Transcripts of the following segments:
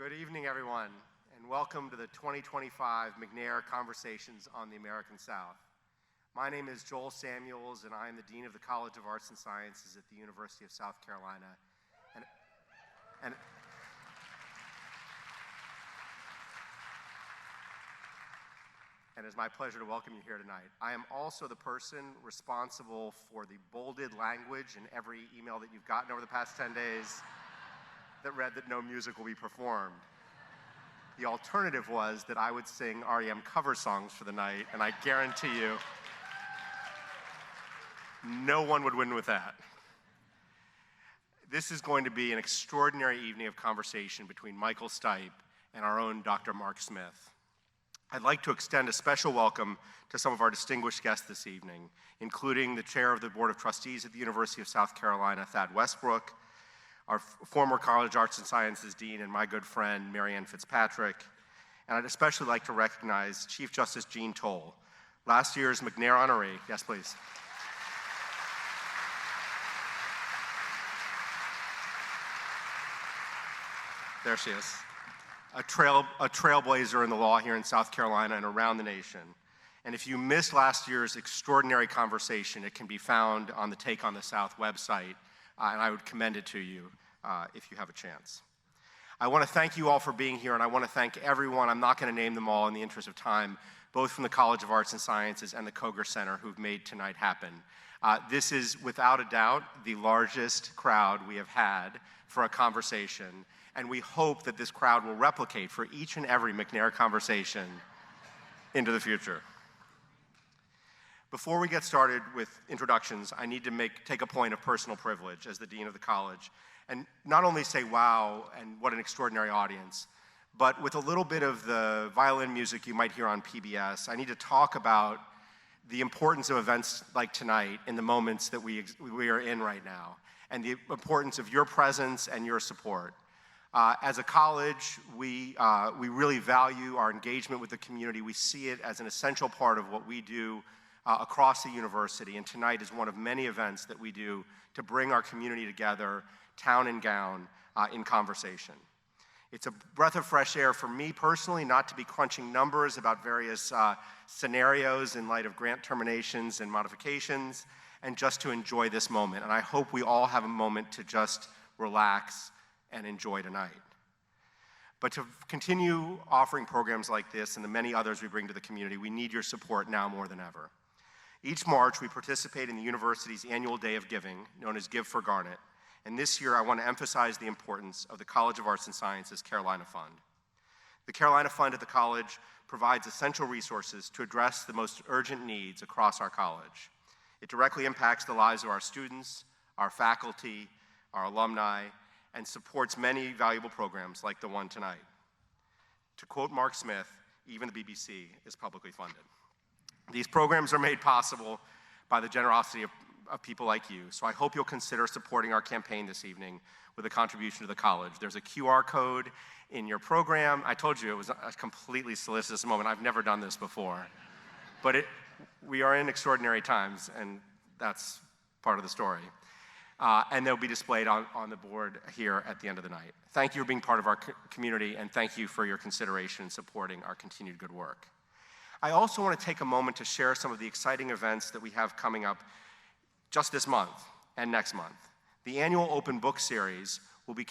Good evening, everyone, and welcome to the 2025 McNair Conversations on the American South. My name is Joel Samuels, and I am the Dean of the College of Arts and Sciences at the University of South Carolina. And it's my pleasure to welcome you here tonight. I am also the person responsible for the bolded language in every email that you've gotten over the past 10 days that read that no music will be performed. The alternative was that I would sing R.E.M. cover songs for the night, and I guarantee you, no one would win with that. This is going to be an extraordinary evening of conversation between Michael Stipe and our own Dr. Mark Smith. I'd like to extend a special welcome to some of our distinguished guests this evening, including the chair of the Board of Trustees at the University of South Carolina, Thad Westbrook, our former College Arts and Sciences Dean and my good friend, Marianne Fitzpatrick. And I'd especially like to recognize Chief Justice Jean Toll, last year's McNair Honoree. Yes, please. There she is. A trailblazer in the law here in South Carolina and around the nation. And if you missed last year's extraordinary conversation, it can be found on the Take on the South website, and I would commend it to you if you have a chance. I want to thank you all for being here, and I want to thank everyone. I'm not going to name them all in the interest of time, both from the College of Arts and Sciences and the Koger Center who've made tonight happen. This is, without a doubt, the largest crowd we have had for a conversation, and we hope that this crowd will replicate for each and every McNair conversation into the future. Before we get started with introductions, I need to take a point of personal privilege as the Dean of the College, and not only say wow and what an extraordinary audience, but with a little bit of the violin music you might hear on PBS, I need to talk about the importance of events like tonight in the moments that we are in right now, and the importance of your presence and your support. As a college, we really value our engagement with the community. We see it as an essential part of what we do across the university, and tonight is one of many events that we do to bring our community together, town and gown, in conversation. It's a breath of fresh air for me personally, not to be crunching numbers about various scenarios in light of grant terminations and modifications, and just to enjoy this moment. And I hope we all have a moment to just relax and enjoy tonight. But to continue offering programs like this and the many others we bring to the community, we need your support now more than ever. Each March, we participate in the university's annual Day of Giving, known as Give for Garnet. And this year, I want to emphasize the importance of the College of Arts and Sciences Carolina Fund. The Carolina Fund at the college provides essential resources to address the most urgent needs across our college. It directly impacts the lives of our students, our faculty, our alumni, and supports many valuable programs like the one tonight. To quote Mark Smith, even the BBC is publicly funded. These programs are made possible by the generosity of people like you, so I hope you'll consider supporting our campaign this evening with a contribution to the college. There's a QR code in your program. I told you it was a completely solicitous moment. I've never done this before. But we are in extraordinary times, and that's part of the story. And they'll be displayed on the board here at the end of the night. Thank you for being part of our community, and thank you for your consideration in supporting our continued good work. I also want to take a moment to share some of the exciting events that we have coming up just this month and next month. The annual Open Book Series will be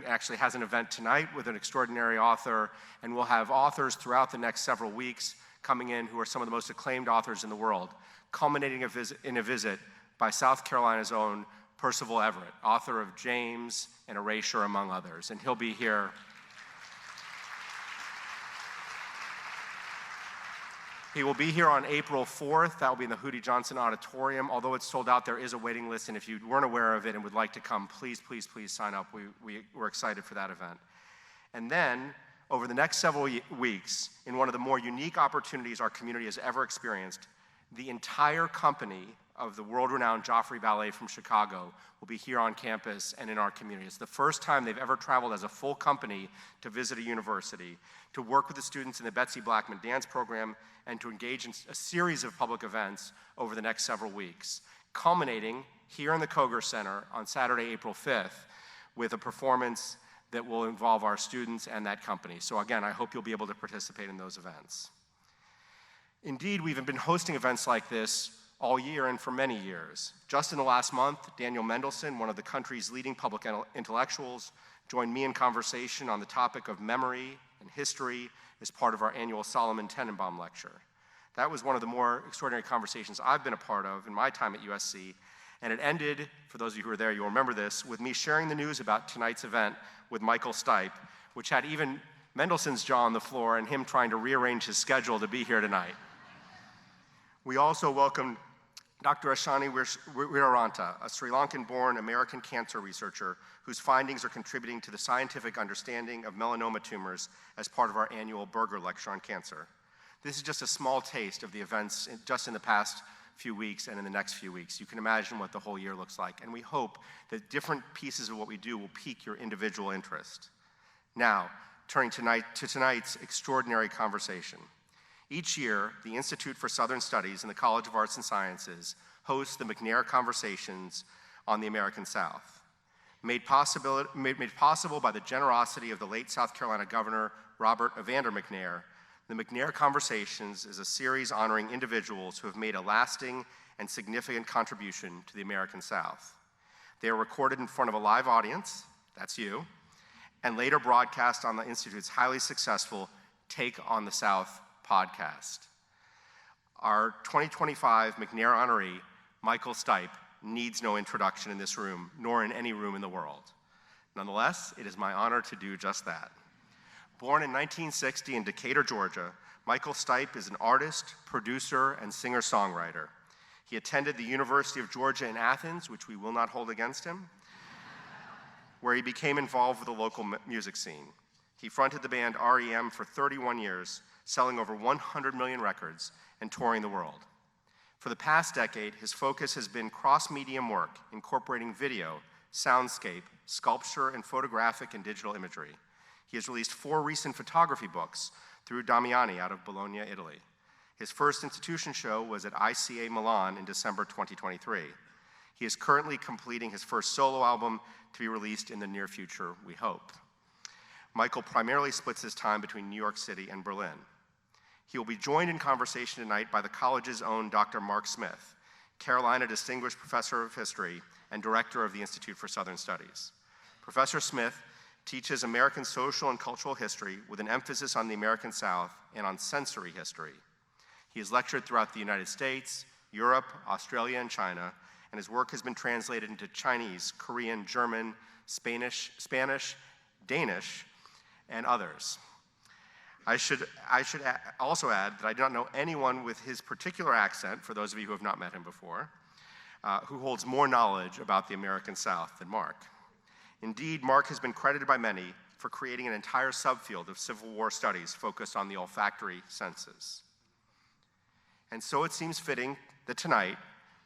actually has an event tonight with an extraordinary author, and we'll have authors throughout the next several weeks coming in who are some of the most acclaimed authors in the world, culminating in a visit by South Carolina's own Percival Everett, author of James and Erasure, among others, and he'll be here. He will be here on April 4th. That will be in the Hootie Johnson Auditorium. Although it's sold out, there is a waiting list, and if you weren't aware of it and would like to come, please, please, please sign up. We're excited for that event. And then, over the next several weeks, in one of the more unique opportunities our community has ever experienced, the entire company of the world-renowned Joffrey Ballet from Chicago will be here on campus and in our community. It's the first time they've ever traveled as a full company to visit a university, to work with the students in the Betsy Blackman dance program, and to engage in a series of public events over the next several weeks, culminating here in the Koger Center on Saturday, April 5th, with a performance that will involve our students and that company. So again, I hope you'll be able to participate in those events. Indeed, we've been hosting events like this all year and for many years. Just in the last month, Daniel Mendelsohn, one of the country's leading public intellectuals, joined me in conversation on the topic of memory and history as part of our annual Solomon Tenenbaum lecture. That was one of the more extraordinary conversations I've been a part of in my time at USC, and it ended, for those of you who were there, you'll remember this, with me sharing the news about tonight's event with Michael Stipe, which had even Mendelsohn's jaw on the floor and him trying to rearrange his schedule to be here tonight. We also welcomed Dr. Ashani Weeraranta, a Sri Lankan-born American cancer researcher whose findings are contributing to the scientific understanding of melanoma tumors as part of our annual Berger Lecture on Cancer. This is just a small taste of the events just in the past few weeks and in the next few weeks. You can imagine what the whole year looks like, and we hope that different pieces of what we do will pique your individual interest. Now, turning to tonight's extraordinary conversation. Each year, the Institute for Southern Studies in the College of Arts and Sciences hosts the McNair Conversations on the American South. Made possible by the generosity of the late South Carolina Governor Robert Evander McNair, the McNair Conversations is a series honoring individuals who have made a lasting and significant contribution to the American South. They are recorded in front of a live audience, that's you, and later broadcast on the Institute's highly successful Take on the South podcast. Our 2025 McNair honoree, Michael Stipe, needs no introduction in this room, nor in any room in the world. Nonetheless, it is my honor to do just that. Born in 1960 in Decatur, Georgia, Michael Stipe is an artist, producer, and singer-songwriter. He attended the University of Georgia in Athens, which we will not hold against him, where he became involved with the local music scene. He fronted the band R.E.M. for 31 years, selling over 100 million records and touring the world. For the past decade, his focus has been cross-medium work, incorporating video, soundscape, sculpture, and photographic and digital imagery. He has released 4 recent photography books through Damiani out of Bologna, Italy. His first institution show was at ICA Milan in December 2023. He is currently completing his first solo album to be released in the near future, we hope. Michael primarily splits his time between New York City and Berlin. He will be joined in conversation tonight by the college's own Dr. Mark Smith, Carolina Distinguished Professor of History and Director of the Institute for Southern Studies. Professor Smith teaches American social and cultural history with an emphasis on the American South and on sensory history. He has lectured throughout the United States, Europe, Australia, and China, and his work has been translated into Chinese, Korean, German, Spanish, Danish, and others. I should also add that I do not know anyone with his particular accent, for those of you who have not met him before, who holds more knowledge about the American South than Mark. Indeed, Mark has been credited by many for creating an entire subfield of Civil War studies focused on the olfactory senses. And so it seems fitting that tonight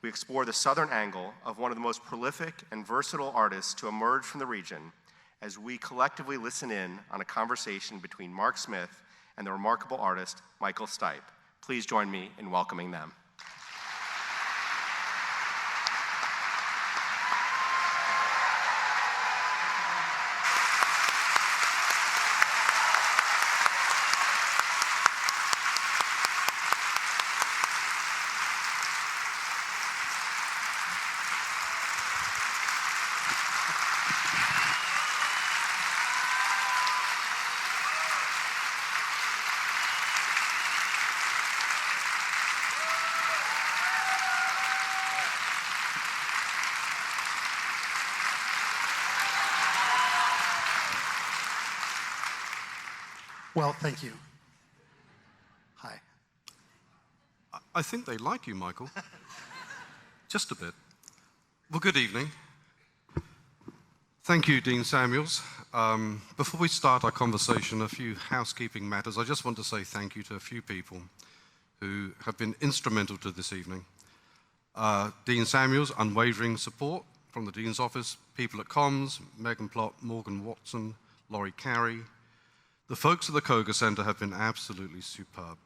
we explore the Southern angle of one of the most prolific and versatile artists to emerge from the region as we collectively listen in on a conversation between Mark Smith and the remarkable artist, Michael Stipe. Please join me in welcoming them. Well, thank you. Hi. I think they like you, Michael. Just a bit. Well, good evening. Thank you, Dean Samuels. Before we start our conversation, a few housekeeping matters. I just want to say thank you to a few people who have been instrumental to this evening. Dean Samuels, unwavering support from the Dean's office, people at Comms, Megan Plott, Morgan Watson, Laurie Carey. The folks at the Koga Center have been absolutely superb.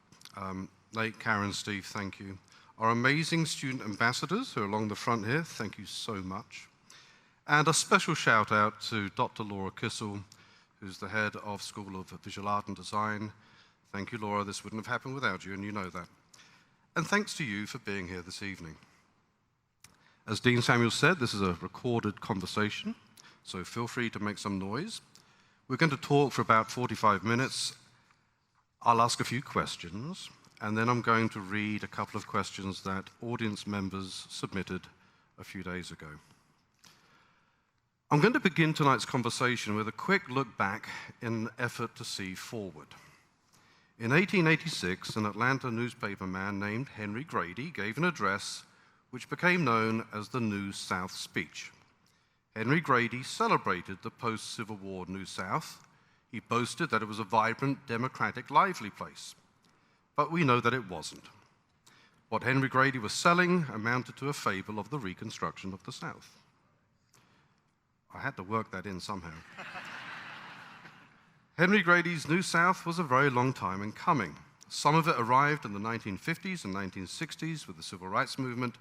Nate, Karen, Steve, thank you. Our amazing student ambassadors who are along the front here, thank you so much. And a special shout out to Dr. Laura Kissel, who's the head of School of Visual Art and Design. Thank you, Laura. This wouldn't have happened without you, and you know that. And thanks to you for being here this evening. As Dean Samuel said, this is a recorded conversation, so feel free to make some noise. We're going to talk for about 45 minutes. I'll ask a few questions, and then I'm going to read a couple of questions that audience members submitted a few days ago. I'm going to begin tonight's conversation with a quick look back in an effort to see forward. In 1886, an Atlanta newspaper man named Henry Grady gave an address which became known as the New South Speech. Henry Grady celebrated the post-Civil War New South. He boasted that it was a vibrant, democratic, lively place. But we know that it wasn't. What Henry Grady was selling amounted to a fable of the Reconstruction of the South. I had to work that in somehow. Henry Grady's New South was a very long time in coming. Some of it arrived in the 1950s and 1960s with the Civil Rights Movement,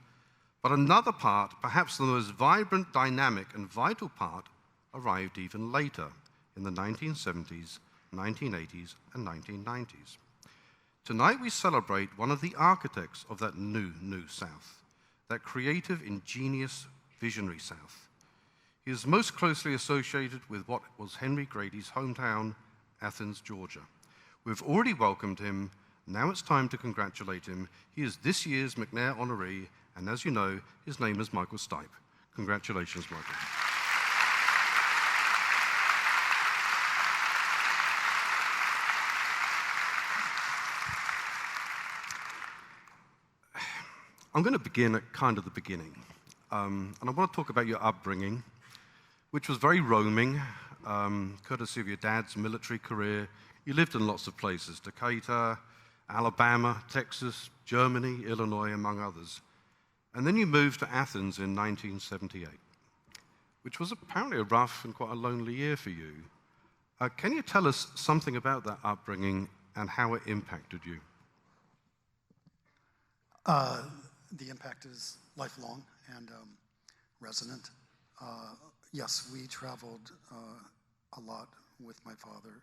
but another part, perhaps the most vibrant, dynamic, and vital part, arrived even later, in the 1970s, 1980s, and 1990s. Tonight we celebrate one of the architects of that new South, that creative, ingenious, visionary South. He is most closely associated with what was Henry Grady's hometown, Athens, Georgia. We've already welcomed him. Now it's time to congratulate him. He is this year's McNair Honoree, and as you know, his name is Michael Stipe. Congratulations, Michael. I'm going to begin at kind of the beginning. And I want to talk about your upbringing, which was very roaming, courtesy of your dad's military career. You lived in lots of places, Decatur, Alabama, Texas, Germany, Illinois, among others. And then you moved to Athens in 1978, which was apparently a rough and quite a lonely year for you. Can you tell us something about that upbringing and how it impacted you? The impact is lifelong and resonant. Yes, we traveled a lot with my father,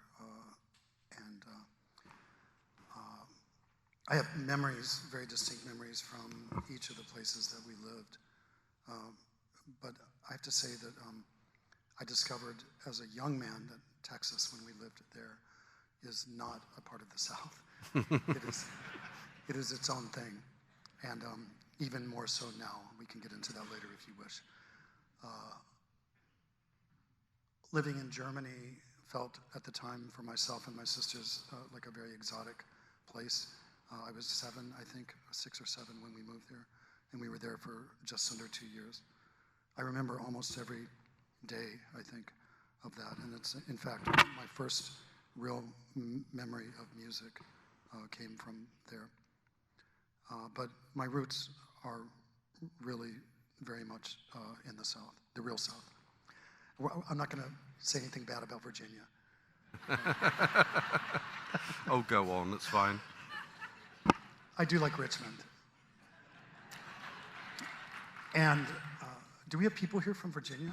and I have memories, very distinct memories from each of the places that we lived. But I have to say that I discovered as a young man that Texas, when we lived there, is not a part of the South. It is its own thing, and even more so now. We can get into that later if you wish. Living in Germany felt at the time for myself and my sisters like a very exotic place. I was 7, I think, 6 or 7 when we moved there, and we were there for just under 2 years. I remember almost every day, I think, of that, and it's, in fact, my first real memory of music came from there. But my roots are really very much in the South, the real South. I'm not going to say anything bad about Virginia. Oh, go on, it's fine. I do like Richmond. And do we have people here from Virginia?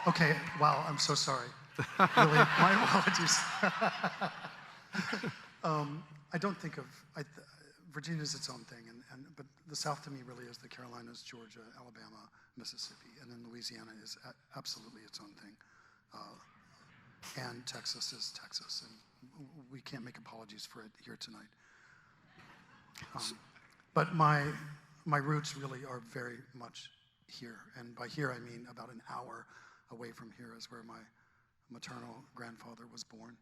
Okay, wow, I'm so sorry. Really, my apologies. I don't think of, Virginia is its own thing, but the South to me really is the Carolinas, Georgia, Alabama, Mississippi, and then Louisiana is absolutely its own thing. And Texas is Texas, and we can't make apologies for it here tonight. But my roots really are very much here, and by here I mean about an hour away from here is where my maternal grandfather was born,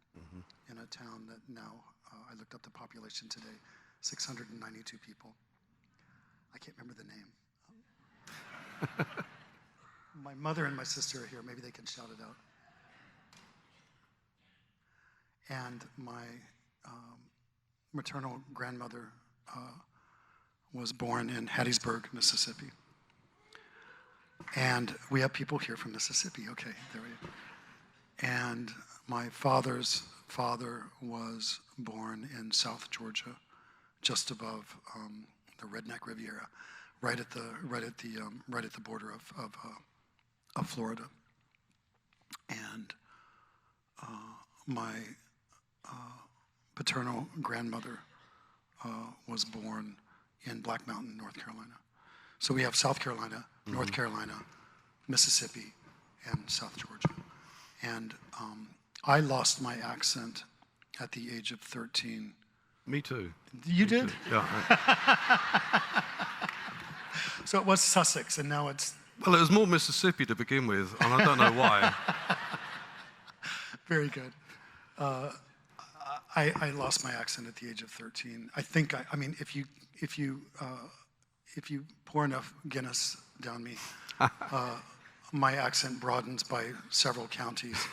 in a town that now, I looked up the population today, 692 people. I can't remember the name. My mother and my sister are here. Maybe they can shout it out. And my maternal grandmother was born in Hattiesburg, Mississippi. And we have people here from Mississippi. Okay, there we go. And my father's father was born in South Georgia, just above the Redneck Riviera, right at the border of Florida. And my paternal grandmother was born in Black Mountain, North Carolina. So we have South Carolina, North Carolina, Mississippi, and South Georgia. And I lost my accent at the age of 13. Me too. You Me did? too. Yeah. So it was Sussex, and now it's... Well, it was more Mississippi to begin with, and I don't know why. Very good. I lost my accent at the age of 13. I think, I mean, if you pour enough Guinness down me, my accent broadens by several counties.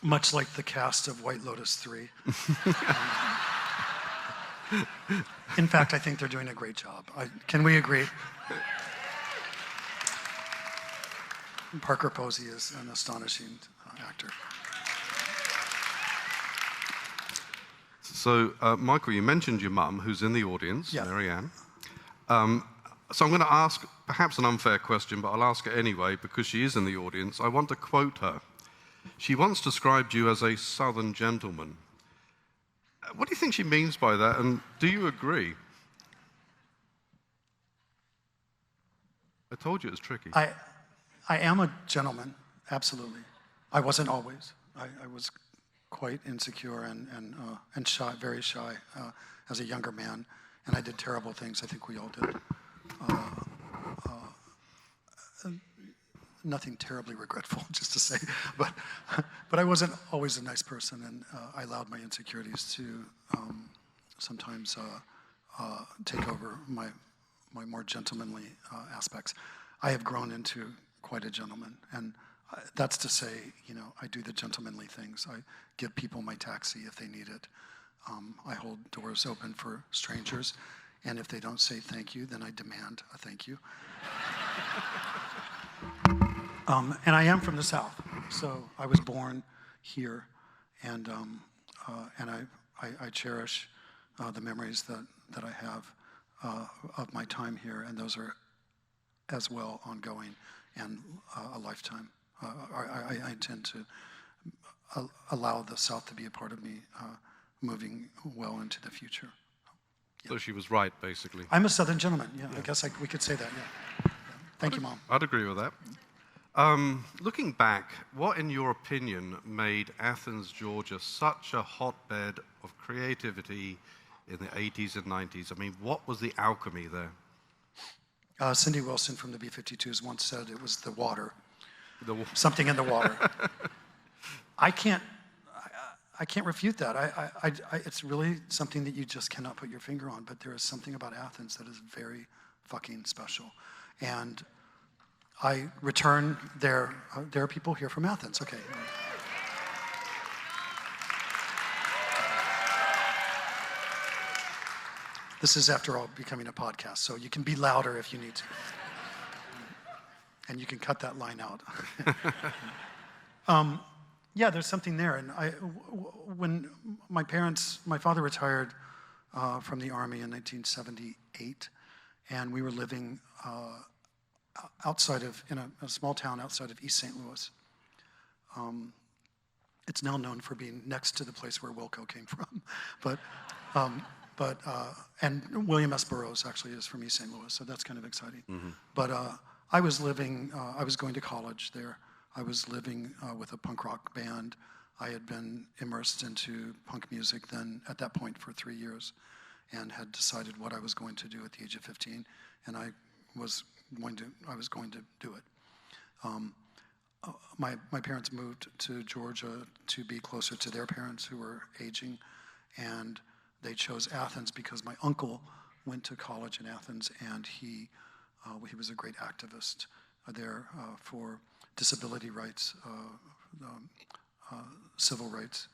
Much like the cast of White Lotus 3. In fact, I think they're doing a great job. Can we agree? Parker Posey is an astonishing actor. So, Michael, you mentioned your mum, who's in the audience, Yeah. Mary Ann. So I'm going to ask perhaps an unfair question, but I'll ask it anyway because she is in the audience. I want to quote her. She once described you as a Southern gentleman. What do you think she means by that, and do you agree? I told you it was tricky. I am a gentleman, absolutely. I wasn't always. I was quite insecure and shy, very shy as a younger man, and I did terrible things. I think we all did. Nothing terribly regretful, just to say, but I wasn't always a nice person, and I allowed my insecurities to sometimes take over my more gentlemanly aspects. I have grown into quite a gentleman, and that's to say, you know, I do the gentlemanly things. I give people my taxi if they need it. I hold doors open for strangers, and if they don't say thank you, then I demand a thank you. And I am from the South, so I was born here, and I cherish the memories that I have of my time here, and those are as well ongoing and a lifetime. I intend to allow the South to be a part of me moving well into the future. Yeah. So she was right, basically. I'm a Southern gentleman, yeah. I guess we could say that, yeah. Thank you, Mom. I'd agree with that. Looking back, what, in your opinion, made Athens, Georgia such a hotbed of creativity in the 80s and 90s? I mean, what was the alchemy there? Cindy Wilson from the B-52s once said it was the water. Something in the water. I can't refute that. It's really something that you just cannot put your finger on, but there is something about Athens that is very fucking special. And I return there are people here from Athens, okay. This is, after all, becoming a podcast, so you can be louder if you need to. And you can cut that line out. Yeah, there's something there. And when my father retired from the Army in 1978, and we were living in a small town outside of East St. Louis. It's now known for being next to the place where Wilco came from, and William S. Burroughs actually is from East St. Louis, so that's kind of exciting. Mm-hmm. But I was going to college there. I was living with a punk rock band. I had been immersed into punk music then, at that point, for 3 years, and had decided what I was going to do at the age of 15, and I was going to do it. My parents moved to Georgia to be closer to their parents who were aging, and they chose Athens because my uncle went to college in Athens, and he was a great activist there for disability rights, civil rights,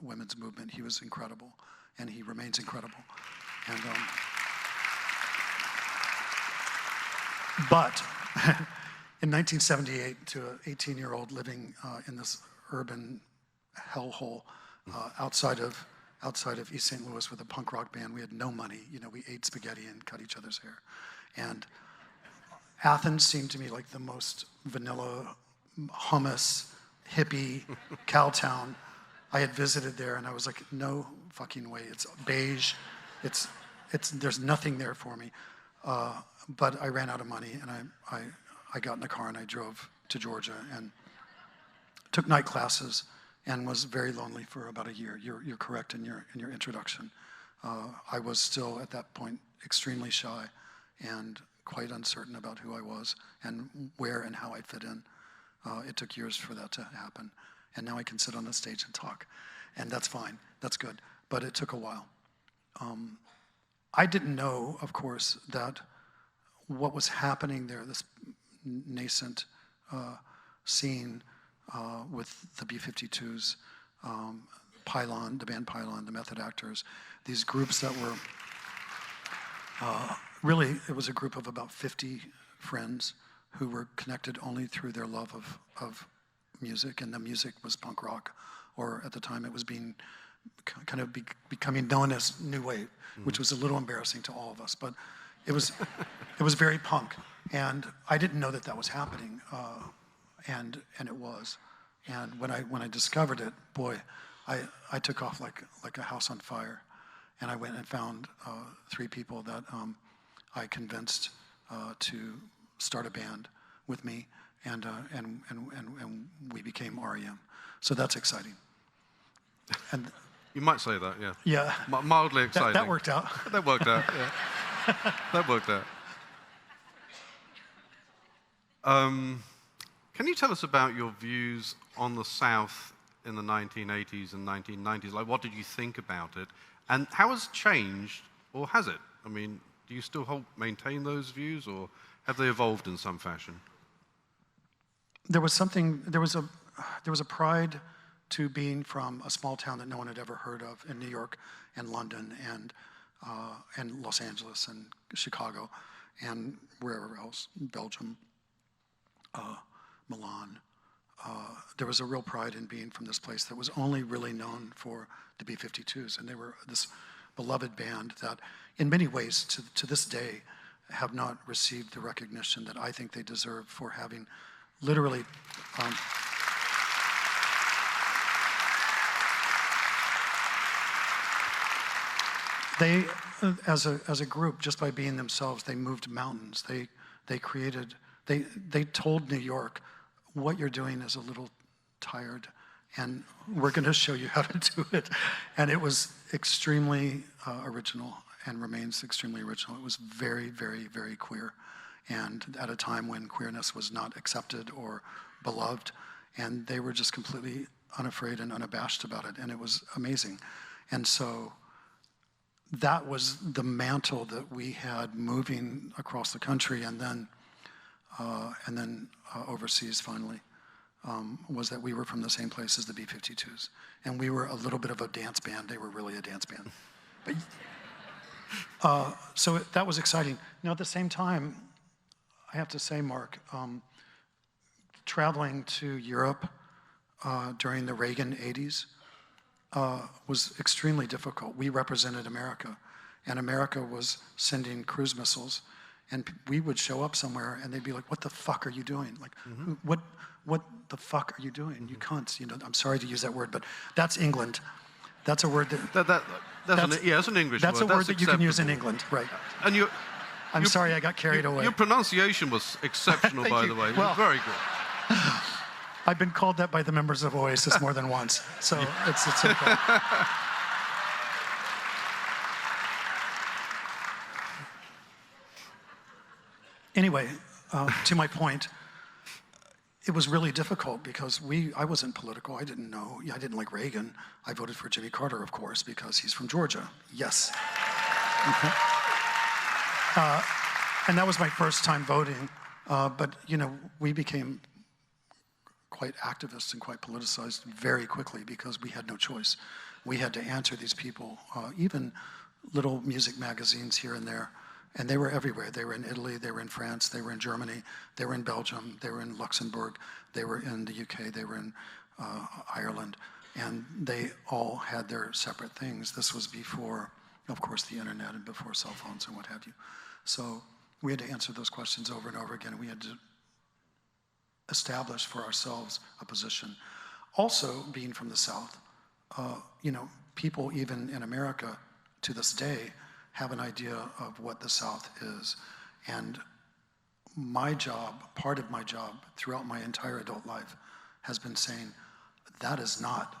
women's movement. He was incredible, and he remains incredible. And but in 1978, to an 18-year-old living in this urban hellhole outside of East St. Louis with a punk rock band, we had no money. You know, we ate spaghetti and cut each other's hair. And Athens seemed to me like the most vanilla hummus, hippie, Cowtown. I had visited there, and I was like, no fucking way. It's beige. There's nothing there for me. But I ran out of money, and I got in the car and I drove to Georgia and took night classes and was very lonely for about a year. You're correct in your introduction. I was still at that point extremely shy and quite uncertain about who I was and where and how I'd fit in. It took years for that to happen. And now I can sit on the stage and talk. And that's fine. That's good. But it took a while. I didn't know, of course, that what was happening there, this nascent scene with the B-52s, Pylon, the band Pylon, the Method Actors, these groups that were really, it was a group of about 50 friends who were connected only through their love of music, and the music was punk rock, or at the time it was becoming known as New Wave, which was a little embarrassing to all of us, but it was very punk, and I didn't know that was happening, and it was, and when I discovered it, boy, I took off like a house on fire, and I went and found 3 people that I convinced to start a band with me, and we became R.E.M. So that's exciting. And you might say that, yeah. Yeah. Mildly exciting. That worked out. That worked out, yeah. That worked out. Can you tell us about your views on the South in the 1980s and 1990s? Like, what did you think about it? And how has it changed, or has it? I mean, do you still maintain those views, or have they evolved in some fashion? There was a pride to being from a small town that no one had ever heard of in New York and London and Los Angeles and Chicago and wherever else, Belgium, Milan. There was a real pride in being from this place that was only really known for the B-52s, and they were this beloved band that in many ways to this day have not received the recognition that I think they deserve for having literally they, as a group, just by being themselves, they moved mountains. They told New York, what you're doing is a little tired, and we're going to show you how to do it. And it was extremely original and remains extremely original. It was very, very, very queer, and at a time when queerness was not accepted or beloved, and they were just completely unafraid and unabashed about it, and it was amazing. And so that was the mantle that we had moving across the country, and then overseas finally, was that we were from the same place as the B-52s. And we were a little bit of a dance band. They were really a dance band. But, so that was exciting. Now, at the same time, I have to say, Mark, traveling to Europe during the Reagan 80s was extremely difficult. We represented America, and America was sending cruise missiles, and we would show up somewhere, and they'd be like, "What the fuck are you doing? Like, what the fuck are you doing? You cunts!" You know, I'm sorry to use that word, but that's England. That's a word that's an English word. That's a word that you can use in England, right? And I'm sorry, I got carried away. Your pronunciation was exceptional, by the way. It was very good. I've been called that by the members of Oasis more than once, so it's okay. Anyway, to my point, it was really difficult because I wasn't political. I didn't know. I didn't like Reagan. I voted for Jimmy Carter, of course, because he's from Georgia. Yes. Okay. And that was my first time voting. But, you know, we became quite activist and quite politicized very quickly because we had no choice. We had to answer these people, even little music magazines here and there, and they were everywhere. They were in Italy, they were in France, they were in Germany, they were in Belgium, they were in Luxembourg, they were in the UK, they were in Ireland, and they all had their separate things. This was before, of course, the internet and before cell phones and what have you. So we had to answer those questions over and over again, and we had to establish for ourselves a position. Also, being from the South, people even in America to this day have an idea of what the South is. And my job, part of my job throughout my entire adult life has been saying, that is not,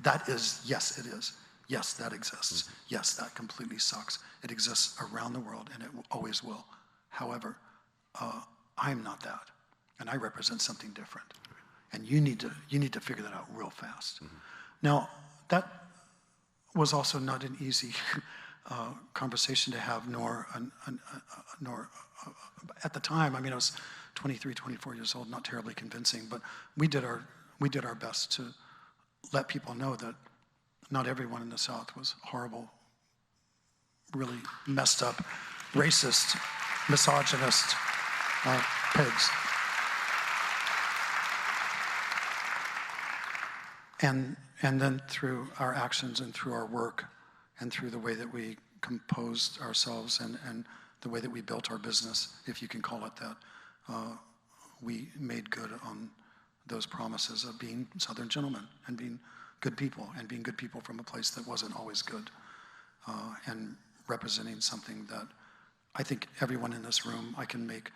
that is, yes, it is. Yes, that exists. Yes, that completely sucks. It exists around the world and it always will. However, I'm not that. And I represent something different. And you need to figure that out real fast. Now, that was also not an easy conversation to have, nor at the time, I mean, I was 23, 24 years old, not terribly convincing, but we did our best to let people know that not everyone in the South was horrible, really messed up, racist, misogynist pigs. And then through our actions and through our work and through the way that we composed ourselves and the way that we built our business, if you can call it that, we made good on those promises of being Southern gentlemen and being good people and being good people from a place that wasn't always good, and representing something that I think everyone in this room, I can make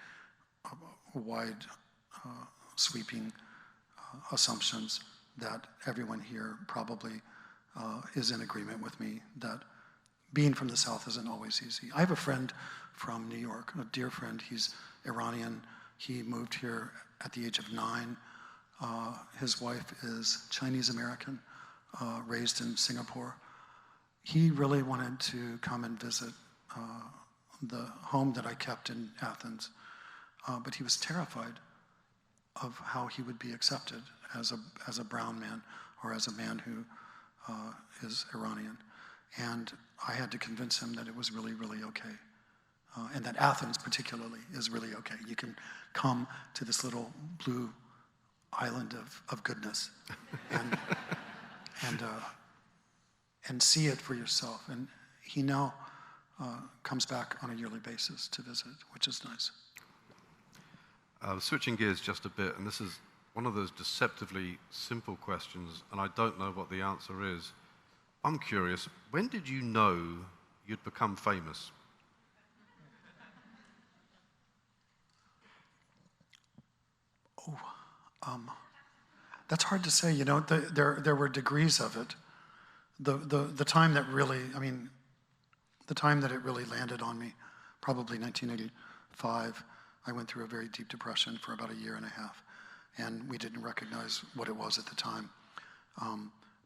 wide sweeping assumptions that everyone here probably is in agreement with me that being from the South isn't always easy. I have a friend from New York, a dear friend. He's Iranian. He moved here at the age of 9. His wife is Chinese American, raised in Singapore. He really wanted to come and visit the home that I kept in Athens, but he was terrified of how he would be accepted as a brown man or as a man who is Iranian. And I had to convince him that it was really, really okay. And that Athens particularly is really okay. You can come to this little blue island of goodness and see it for yourself. And he now comes back on a yearly basis to visit, which is nice. Switching gears just a bit, and this is one of those deceptively simple questions, and I don't know what the answer is. I'm curious, when did you know you'd become famous? That's hard to say. You know, there were degrees of it. The time that really, the time that it really landed on me, probably 1985. I went through a very deep depression for about a year and a half, and we didn't recognize what it was at the time.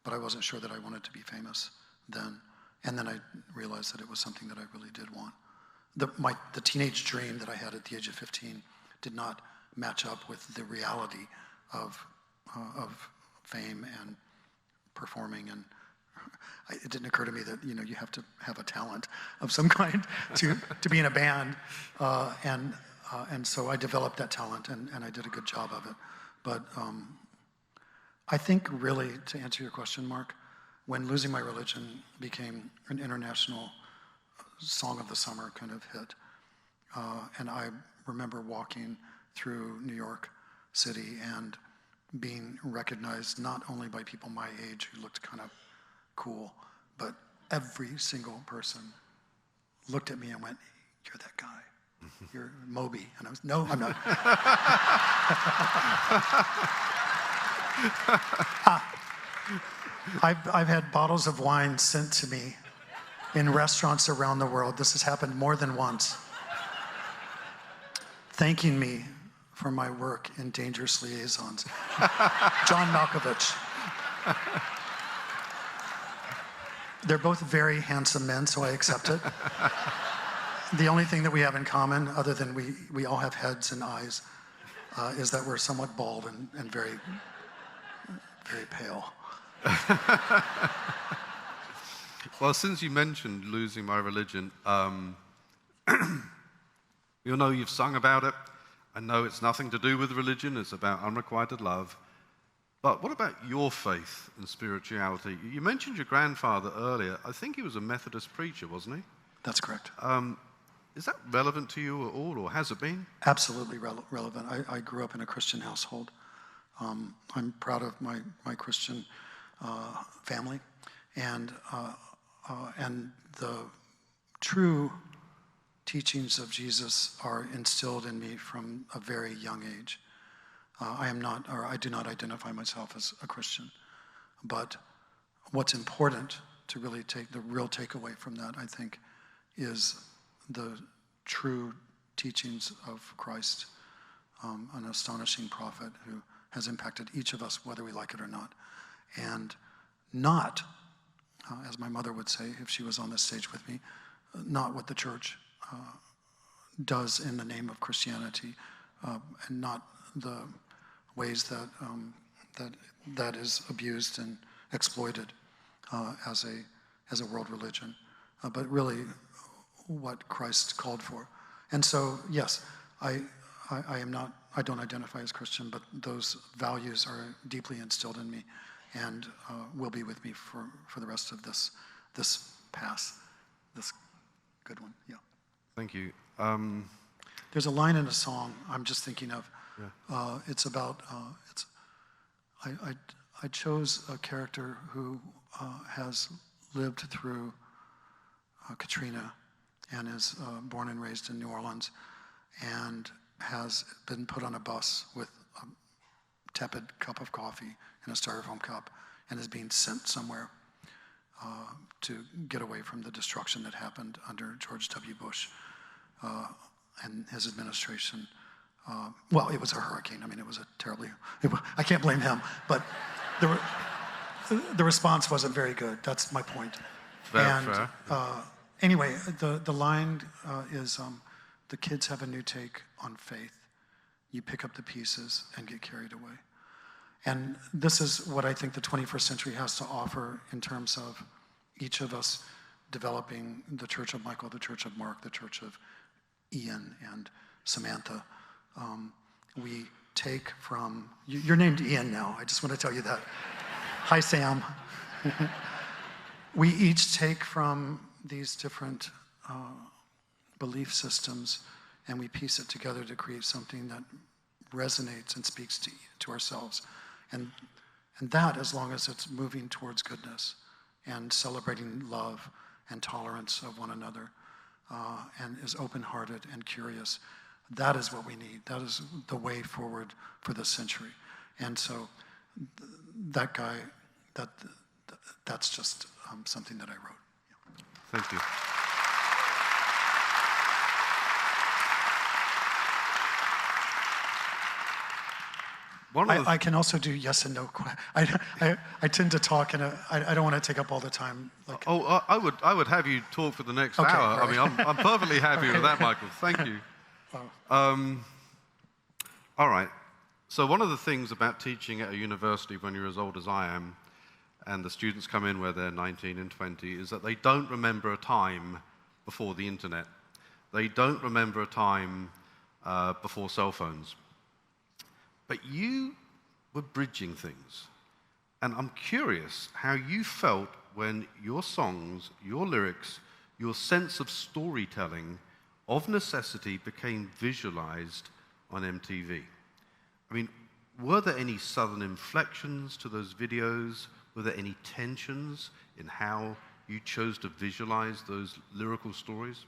But I wasn't sure that I wanted to be famous then. And then I realized that it was something that I really did want. The teenage dream that I had at the age of 15 did not match up with the reality of fame and performing. And it didn't occur to me that you have to have a talent of some kind to be in a band. And so I developed that talent, and I did a good job of it. But I think really, to answer your question, Mark, when Losing My Religion became an international song of the summer kind of hit, and I remember walking through New York City and being recognized not only by people my age who looked kind of cool, but every single person looked at me and went, "You're that guy. You're Moby." And I was, "No, I'm not." I've had bottles of wine sent to me in restaurants around the world. This has happened more than once. Thanking me for my work in Dangerous Liaisons. John Malkovich. They're both very handsome men, so I accept it. The only thing that we have in common, other than we all have heads and eyes, is that we're somewhat bald and very, very pale. Well, since you mentioned Losing My Religion, you know you've sung about it. I know it's nothing to do with religion. It's about unrequited love. But what about your faith and spirituality? You mentioned your grandfather earlier. I think he was a Methodist preacher, wasn't he? That's correct. Is that relevant to you at all, or has it been? Absolutely relevant. I grew up in a Christian household. I'm proud of my Christian family, and the true teachings of Jesus are instilled in me from a very young age. I do not identify myself as a Christian, but what's important to really take the real takeaway from that, I think, is the true teachings of Christ, an astonishing prophet who has impacted each of us, whether we like it or not, and not, as my mother would say if she was on this stage with me, not what the church does in the name of Christianity, and not the ways that is abused and exploited as a world religion, but really what Christ called for. And so, yes, I don't identify as Christian, but those values are deeply instilled in me and will be with me for the rest of this pass, this good one. Yeah. Thank you. There's a line in a song I'm just thinking of. Yeah. It's about, I chose a character who has lived through Katrina and is born and raised in New Orleans and has been put on a bus with a tepid cup of coffee in a styrofoam cup and is being sent somewhere to get away from the destruction that happened under George W. Bush and his administration. Well, it was a hurricane. I mean, it was I can't blame him, but the response wasn't very good. That's my point. Fair. Anyway, the line is, the kids have a new take on faith. You pick up the pieces and get carried away. And this is what I think the 21st century has to offer in terms of each of us developing the Church of Michael, the Church of Mark, the Church of Ian and Samantha. We take from, you're named Ian now, I just want to tell you that. Hi, Sam. We each take from these different belief systems and we piece it together to create something that resonates and speaks to ourselves. And that, as long as it's moving towards goodness and celebrating love and tolerance of one another, and is open-hearted and curious, that is what we need. That is the way forward for this century. And so that guy, that's just something that I wrote. Yeah. Thank you. I can also do yes and no. I tend to talk, and I don't want to take up all the time. I would have you talk for the next hour. Right. I mean, I'm perfectly happy with that, Michael. Thank you. All right. So one of the things about teaching at a university when you're as old as I am, and the students come in where they're 19 and 20, is that they don't remember a time before the internet. They don't remember a time before cell phones. But you were bridging things. And I'm curious how you felt when your songs, your lyrics, your sense of storytelling of necessity became visualized on MTV. I mean, were there any Southern inflections to those videos? Were there any tensions in how you chose to visualize those lyrical stories?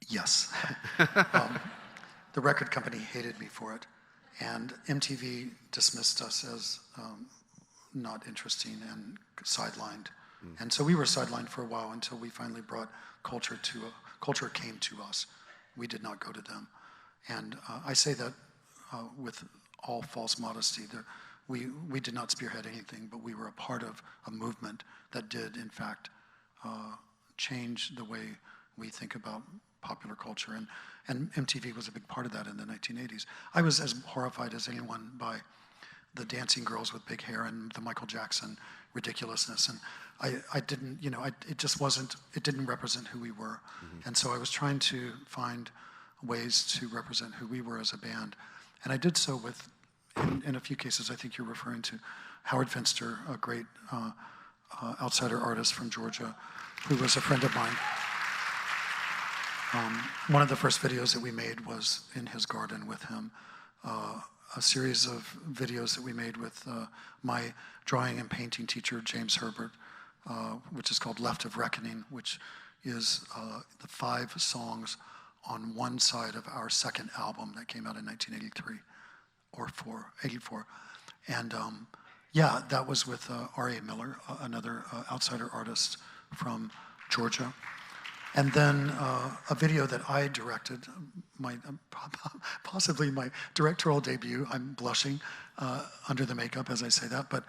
Yes. The record company hated me for it. And MTV dismissed us as not interesting and sidelined. And so we were sidelined for a while until we finally brought culture came to us. We did not go to them. And I say that with all false modesty. We did not spearhead anything, but we were a part of a movement that did, in fact, change the way we think about popular culture. And MTV was a big part of that in the 1980s. I was as horrified as anyone by the dancing girls with big hair and the Michael Jackson ridiculousness. And I didn't, it just wasn't, it didn't represent who we were. And so I was trying to find ways to represent who we were as a band. And I did so with, in a few cases, I think you're referring to Howard Finster, a great outsider artist from Georgia, who was a friend of mine. One of the first videos that we made was in his garden with him. A series of videos that we made with my drawing and painting teacher, James Herbert, which is called Left of Reckoning, which is the 5 songs on one side of our second album that came out in 1983 or 84. And yeah, that was with R.E.M. another outsider artist from Georgia. And then a video that I directed, possibly my directorial debut. I'm blushing under the makeup as I say that, but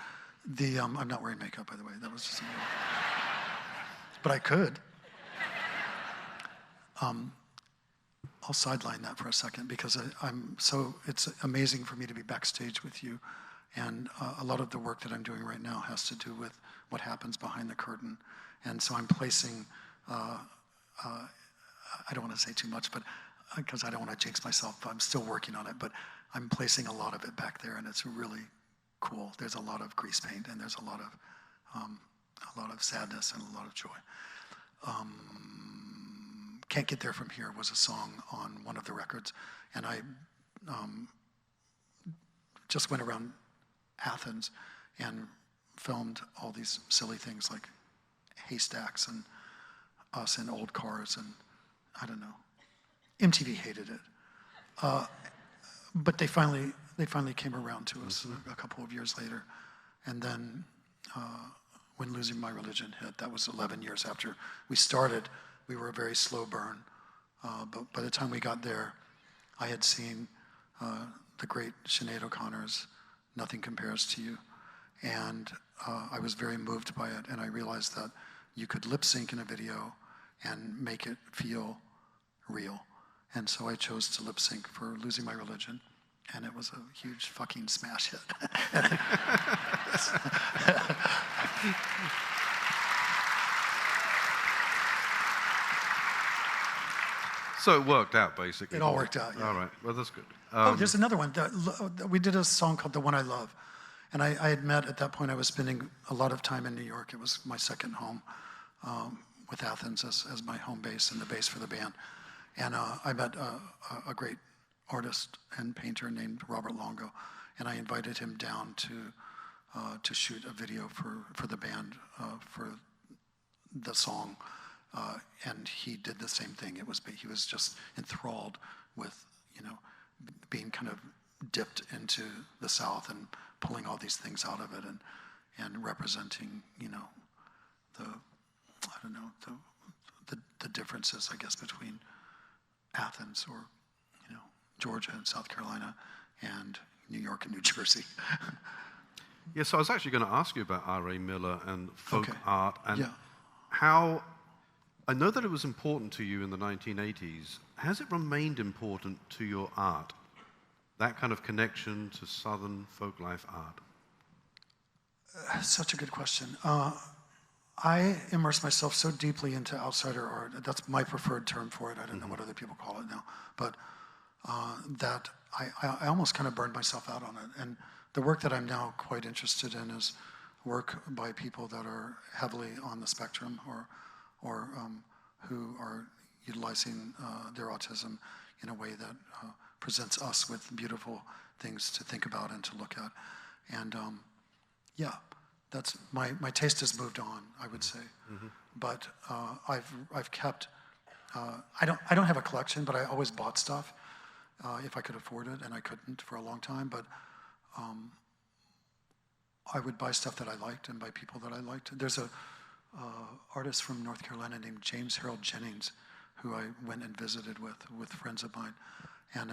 I'm not wearing makeup, by the way. That was just but I could. I'll sideline that for a second because it's amazing for me to be backstage with you. And a lot of the work that I'm doing right now has to do with what happens behind the curtain. And so I'm placing, I don't want to say too much, but because I don't want to jinx myself, but I'm still working on it. But I'm placing a lot of it back there, and it's really cool. There's a lot of grease paint, and there's a lot of sadness and a lot of joy. Can't Get There From Here was a song on one of the records, and I just went around Athens and filmed all these silly things like haystacks and us in old cars, and I don't know. MTV hated it, but they finally came around to us a couple of years later, and then when Losing My Religion hit, that was 11 years after we started. We were a very slow burn, but by the time we got there, I had seen the great Sinead O'Connor's Nothing Compares to You, and I was very moved by it, and I realized that you could lip sync in a video and make it feel real. And so I chose to lip sync for Losing My Religion, and it was a huge fucking smash hit. So it worked out, basically. It all worked out, yeah. All right, well, that's good. There's another one. We did a song called The One I Love. And I had met, at that point, I was spending a lot of time in New York. It was my second home, with Athens as my home base and the base for the band. And I met a great artist and painter named Robert Longo. And I invited him down to shoot a video for the band for the song. And he did the same thing. He was just enthralled with, being kind of dipped into the South and pulling all these things out of it and representing, the differences, I guess, between Athens or, Georgia and South Carolina and New York and New Jersey. Yeah, so I was actually going to ask you about R.A. Miller and folk art and yeah. how, I know that it was important to you in the 1980s. Has it remained important to your art? That kind of connection to Southern folk life art? Such a good question. I immerse myself so deeply into outsider art. That's my preferred term for it. I don't know what other people call it now. But that I almost kind of burned myself out on it. And the work that I'm now quite interested in is work by people that are heavily on the spectrum or who are utilizing their autism in a way that presents us with beautiful things to think about and to look at. And yeah, that's my taste has moved on, I would say. Mm-hmm. But I've kept, I don't have a collection, but I always bought stuff if I could afford it, and I couldn't for a long time. But I would buy stuff that I liked and by people that I liked. There's a artist from North Carolina named James Harold Jennings, who I went and visited with friends of mine, and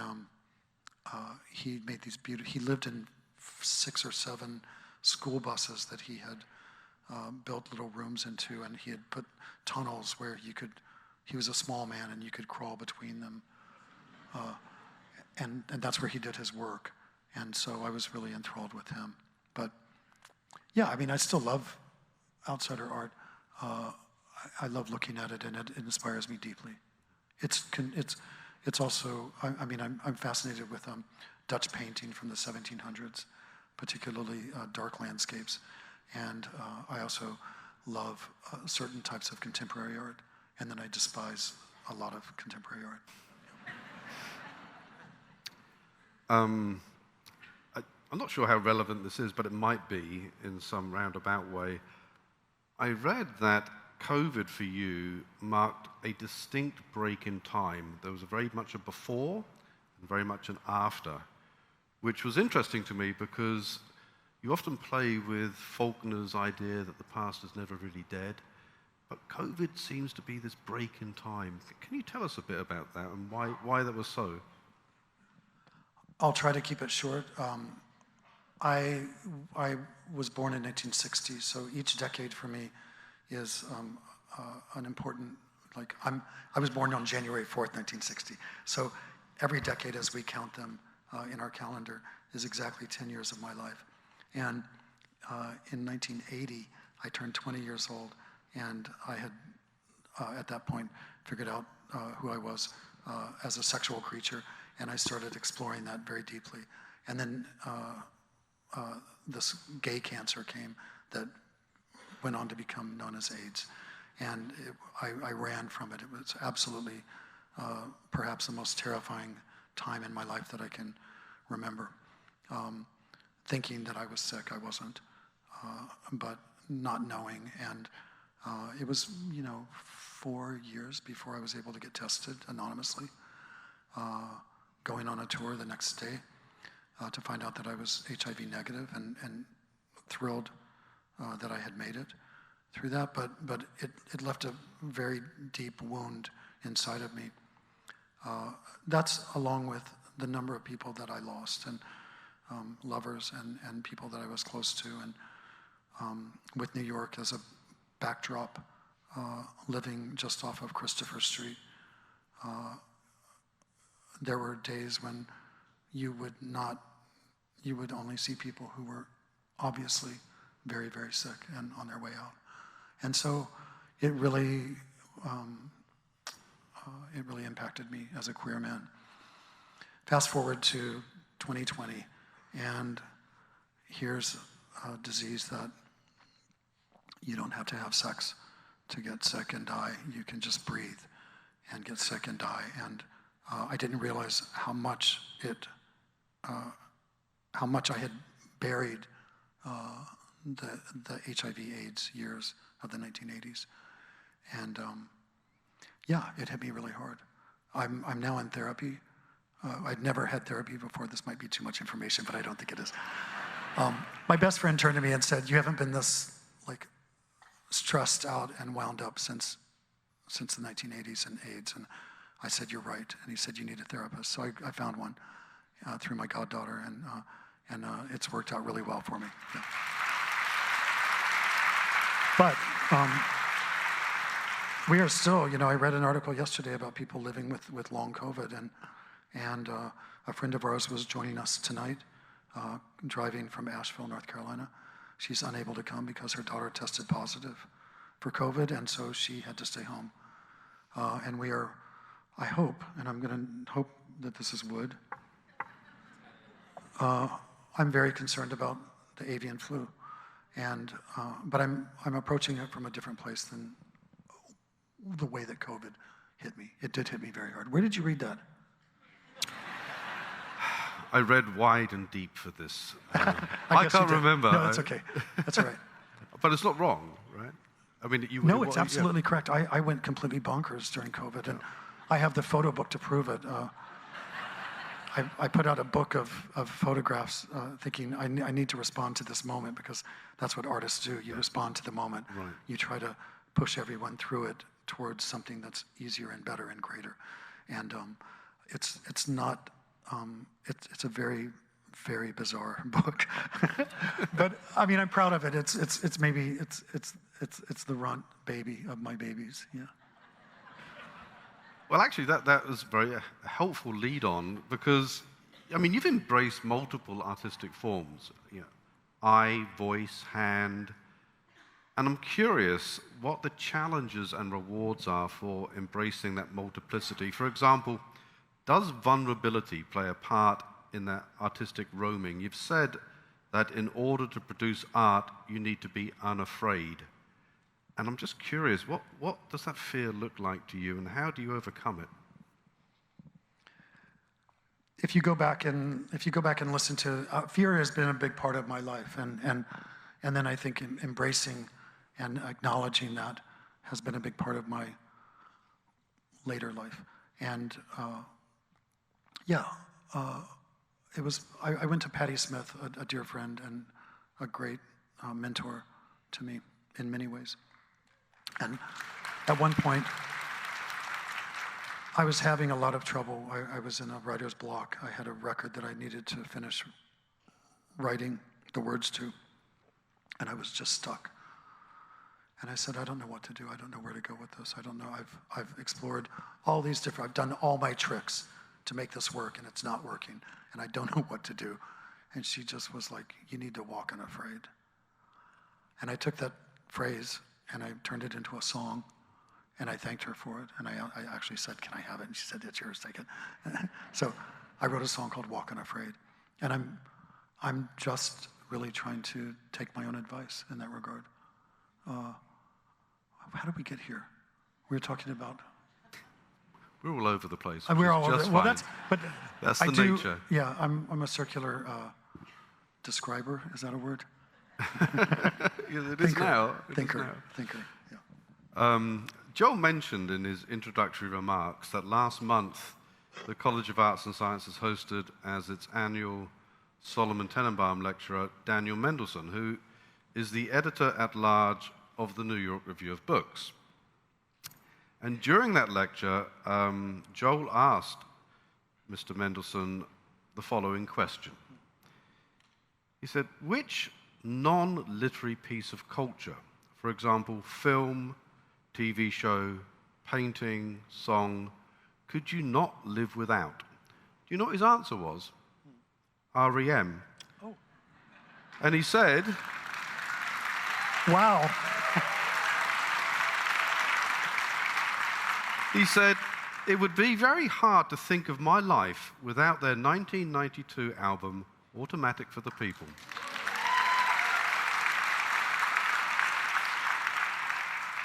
he made these beautiful. He lived in 6 or 7 school buses that he had built little rooms into, and he had put tunnels where you could. He was a small man, and you could crawl between them, and that's where he did his work. And so I was really enthralled with him. But yeah, I mean, I still love outsider art. I love looking at it, and it inspires me deeply. It's also, I mean, I'm fascinated with Dutch painting from the 1700s, particularly dark landscapes. And I also love certain types of contemporary art. And then I despise a lot of contemporary art. I'm not sure how relevant this is, but it might be in some roundabout way. I read that COVID for you marked a distinct break in time. There was very much a before and very much an after, which was interesting to me because you often play with Faulkner's idea that the past is never really dead, but COVID seems to be this break in time. Can you tell us a bit about that and why that was so? I'll try to keep it short. I was born in 1960, so each decade for me is an important, I was born on January 4th, 1960. So every decade as we count them in our calendar is exactly 10 years of my life. And in 1980, I turned 20 years old, and I had, at that point, figured out who I was as a sexual creature, and I started exploring that very deeply. And then this gay cancer came that went on to become known as AIDS. And I ran from it. It was absolutely perhaps the most terrifying time in my life that I can remember. Thinking that I was sick, I wasn't, but not knowing. And it was, 4 years before I was able to get tested anonymously, going on a tour the next day to find out that I was HIV negative, and thrilled that I had made it through that, but it left a very deep wound inside of me. That's along with the number of people that I lost, and lovers and people that I was close to, and with New York as a backdrop, living just off of Christopher Street, there were days when you would only see people who were obviously very, very sick and on their way out. And so it really impacted me as a queer man. Fast forward to 2020, and here's a disease that you don't have to have sex to get sick and die. You can just breathe and get sick and die. And I didn't realize how much I had buried the HIV/AIDS years of the 1980s. And it hit me really hard. I'm now in therapy. I'd never had therapy before. This might be too much information, but I don't think it is. My best friend turned to me and said, "You haven't been this stressed out and wound up since the 1980s and AIDS." And I said, "You're right." And he said, "You need a therapist." So I found one through my goddaughter, and it's worked out really well for me. Yeah. But we are still, I read an article yesterday about people living with long COVID, and a friend of ours was joining us tonight, driving from Asheville, North Carolina. She's unable to come because her daughter tested positive for COVID, and so she had to stay home. And we are, I hope, and I'm going to hope that this is wood, I'm very concerned about the avian flu, but I'm approaching it from a different place than the way that COVID hit me. It did hit me very hard. Where did you read that? I read wide and deep for this. I can't remember. No, that's okay. That's all right. But it's not wrong, right? I mean, No, it's absolutely correct. I went completely bonkers during COVID, and I have the photo book to prove it. I put out a book of photographs thinking I need to respond to this moment, because that's what artists do. You respond to the moment. Right. You try to push everyone through it towards something that's easier and better and greater. And it's not, it's a very, very bizarre book. But I mean, I'm proud of it. It's the runt baby of my babies. Yeah. Well, actually, that was very helpful lead on, because, I mean, you've embraced multiple artistic forms, eye, voice, hand, and I'm curious what the challenges and rewards are for embracing that multiplicity. For example, does vulnerability play a part in that artistic roaming? You've said that in order to produce art, you need to be unafraid. And I'm just curious, what does that fear look like to you, and how do you overcome it? If you go back and listen to, fear has been a big part of my life, and then I think embracing and acknowledging that has been a big part of my later life. And it was. I went to Patti Smith, a dear friend and a great mentor to me in many ways. And at one point, I was having a lot of trouble. I was in a writer's block. I had a record that I needed to finish writing the words to, and I was just stuck. And I said, I don't know what to do. I don't know where to go with this. I don't know. I've explored all these different, I've done all my tricks to make this work, and it's not working, and I don't know what to do. And she just was like, you need to walk unafraid. And I took that phrase, and I turned it into a song, and I thanked her for it. And I actually said, can I have it? And she said, it's yours, take it. So I wrote a song called Walk Unafraid. And I'm just really trying to take my own advice in that regard. How did we get here? We were talking about... We're all over the place. We're all over. Well, that's the nature. Yeah, I'm a circular describer. Is that a word? Yeah, it is now. Thinker, yeah. Joel mentioned in his introductory remarks that last month the College of Arts and Sciences hosted as its annual Solomon Tenenbaum lecturer Daniel Mendelsohn, who is the editor-at-large of the New York Review of Books. And during that lecture, Joel asked Mr. Mendelsohn the following question. He said, which non-literary piece of culture, for example, film, TV show, painting, song, could you not live without? Do you know what his answer was? R.E.M. Oh. And he said... Wow. He said, it would be very hard to think of my life without their 1992 album, Automatic for the People.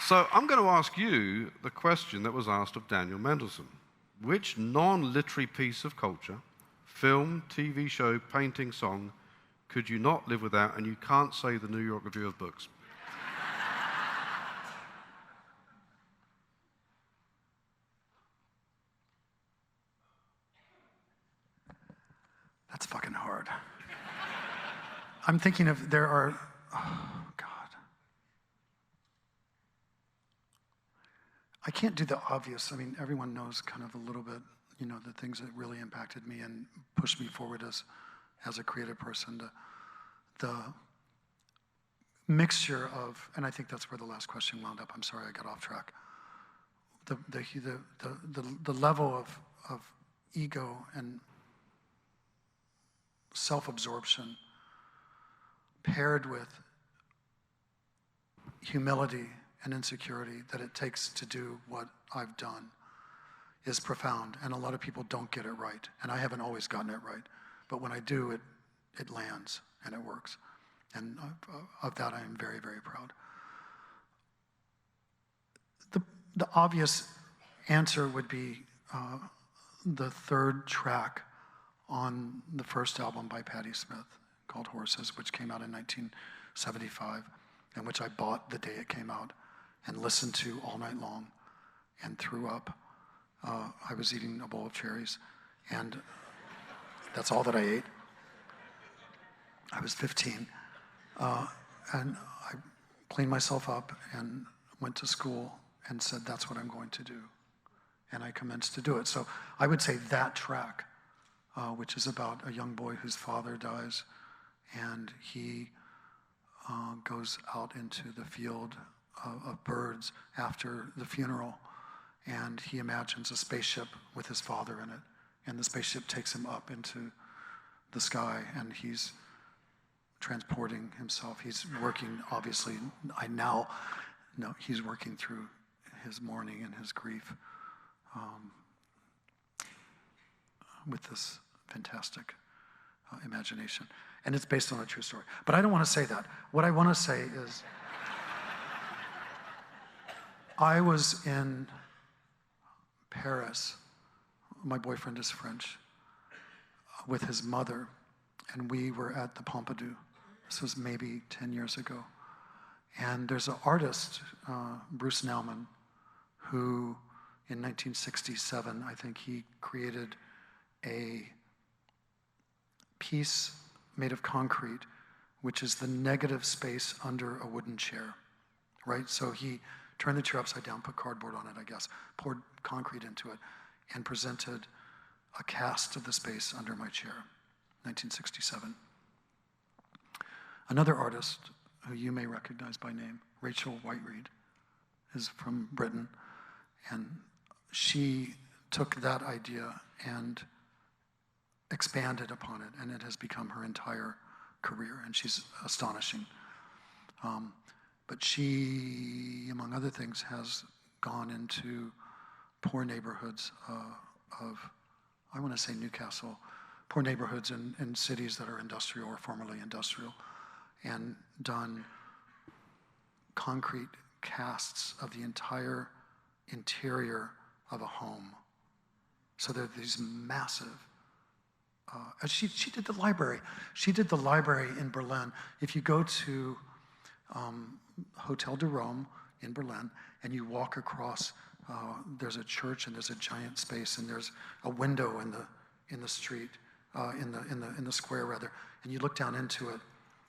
So I'm going to ask you the question that was asked of Daniel Mendelsohn. Which non-literary piece of culture, film, TV show, painting, song, could you not live without, and you can't say the New York Review of Books? That's fucking hard. I'm thinking of, there are, oh God. I can't do the obvious. I mean, everyone knows kind of a little bit, you know, the things that really impacted me and pushed me forward as a creative person. The mixture of, and I think that's where the last question wound up. I'm sorry, I got off track. The level of ego and self-absorption paired with humility and insecurity that it takes to do what I've done is profound, and a lot of people don't get it right, and I haven't always gotten it right, but when I do, it lands and it works, and of that I am very, very proud. The obvious answer would be the third track on the first album by Patti Smith called Horses, which came out in 1975, and which I bought the day it came out and listened to all night long and threw up. I was eating a bowl of cherries, and that's all that I ate. I was 15, and I cleaned myself up and went to school and said, that's what I'm going to do. And I commenced to do it. So I would say that track, which is about a young boy whose father dies, and he goes out into the field of birds after the funeral, and he imagines a spaceship with his father in it, and the spaceship takes him up into the sky, and he's transporting himself. He's working, obviously, he's working through his mourning and his grief with this fantastic imagination. And it's based on a true story. But I don't want to say that. What I want to say is, I was in Paris. My boyfriend is French, with his mother, and we were at the Pompidou. This was maybe 10 years ago. And there's an artist, Bruce Nauman, who in 1967, I think he created a piece made of concrete, which is the negative space under a wooden chair, right? So he turned the chair upside down, put cardboard on it, I guess, poured concrete into it, and presented a cast of the space under my chair, 1967. Another artist who you may recognize by name, Rachel Whiteread, is from Britain, and she took that idea and expanded upon it, and it has become her entire career, and she's astonishing. But she, among other things, has gone into poor neighborhoods of, I want to say Newcastle, poor neighborhoods in cities that are industrial or formerly industrial, and done concrete casts of the entire interior of a home. So there are these massive, she did the library. She did the library in Berlin. If you go to Hotel de Rome in Berlin and you walk across, there's a church and there's a giant space and there's a window in the street, in the square rather, and you look down into it,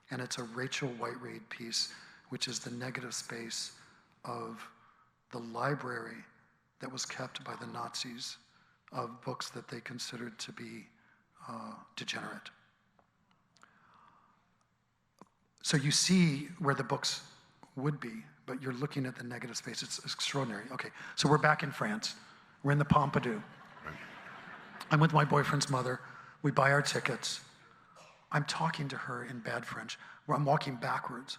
and it's a Rachel Whiteread piece, which is the negative space of the library that was kept by the Nazis of books that they considered to be degenerate. So you see where the books would be, but you're looking at the negative space. It's extraordinary. Okay, so we're back in France. We're in the Pompidou. I'm with my boyfriend's mother. We buy our tickets. I'm talking to her in bad French, where I'm walking backwards.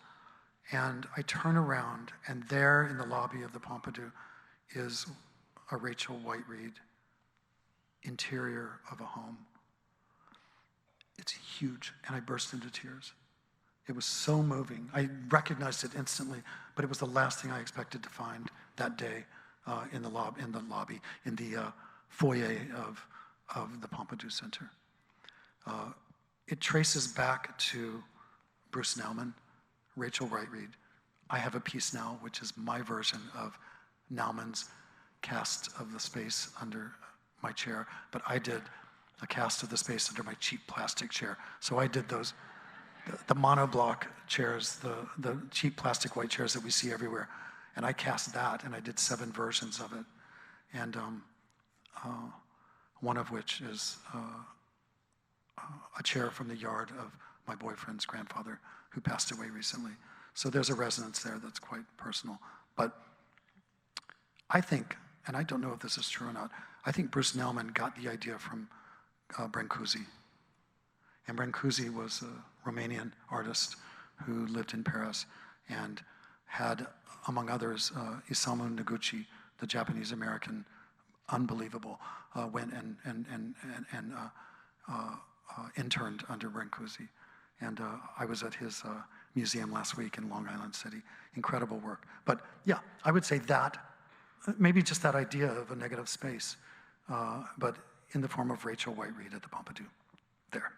And I turn around, and there in the lobby of the Pompidou is a Rachel Whiteread interior of a home. It's huge, and I burst into tears. It was so moving. I recognized it instantly, but it was the last thing I expected to find that day in the foyer of the Pompidou Center. It traces back to Bruce Nauman, Rachel Whiteread. I have a piece now, which is my version of Nauman's cast of the space under my chair, but I did a cast of the space under my cheap plastic chair. So I did those, the monoblock chairs, the cheap plastic white chairs that we see everywhere, and I cast that, and I did 7 versions of it, and one of which is a chair from the yard of my boyfriend's grandfather who passed away recently. So there's a resonance there that's quite personal. But I think, and I don't know if this is true or not, I think Bruce Nauman got the idea from Brancusi. And Brancusi was a Romanian artist who lived in Paris and had, among others, Isamu Noguchi, the Japanese-American, unbelievable, went and interned under Brancusi. And I was at his museum last week in Long Island City. Incredible work. But yeah, I would say that, maybe just that idea of a negative space, but in the form of Rachel Whiteread at the Pompidou. There.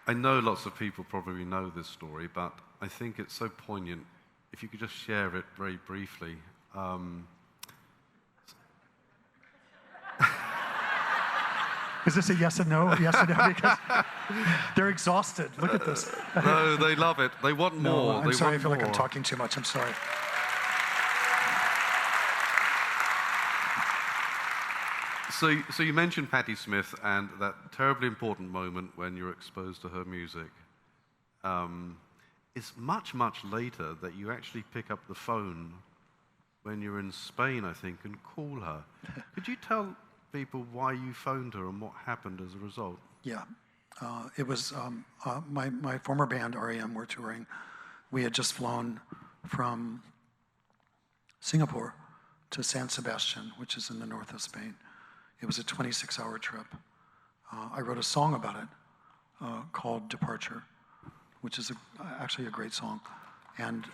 I know lots of people probably know this story, but I think it's so poignant. If you could just share it very briefly. Is this a yes and no? Yes and no, because they're exhausted. Look at this. No, they love it. They want more. I'm sorry, I feel like I'm talking too much. I'm sorry. So you mentioned Patti Smith and that terribly important moment when you're exposed to her music. It's much, much later that you actually pick up the phone when you're in Spain, I think, and call her. Could you tell people why you phoned her and what happened as a result? Yeah. It was my former band, R.E.M, were touring. We had just flown from Singapore to San Sebastian, which is in the north of Spain. It was a 26-hour trip. I wrote a song about it. called Departure, which is actually a great song. And,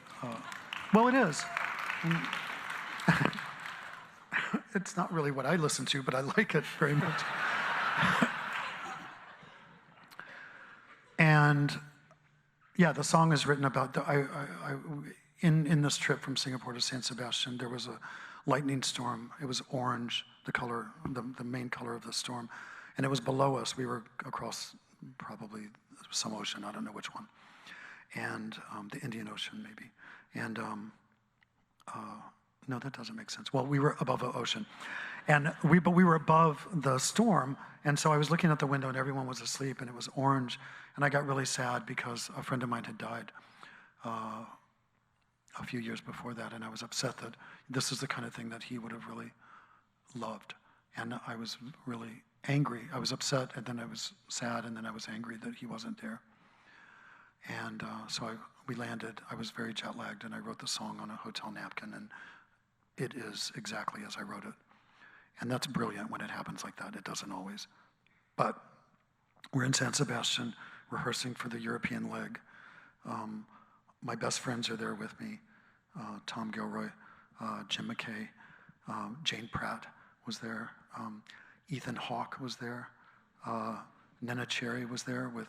well, it is. And it's not really what I listen to, but I like it very much. And yeah, the song is written about, in this trip from Singapore to San Sebastian, there was a lightning storm. It was orange, the color, the main color of the storm. And it was below us. We were across probably some ocean, I don't know which one. And the Indian Ocean, maybe. And no, that doesn't make sense. Well, we were above the ocean. But we were above the storm, and so I was looking out the window and everyone was asleep and it was orange. And I got really sad because a friend of mine had died a few years before that, and I was upset that this is the kind of thing that he would have really loved. And I was really angry. I was upset, and then I was sad, and then I was angry that he wasn't there. And so we landed. I was very jet-lagged, and I wrote the song on a hotel napkin, and it is exactly as I wrote it. And that's brilliant when it happens like that. It doesn't always. But we're in San Sebastian, rehearsing for the European leg. My best friends are there with me. Tom Gilroy, Jim McKay, Jane Pratt was there. Ethan Hawke was there. Nena Cherry was there with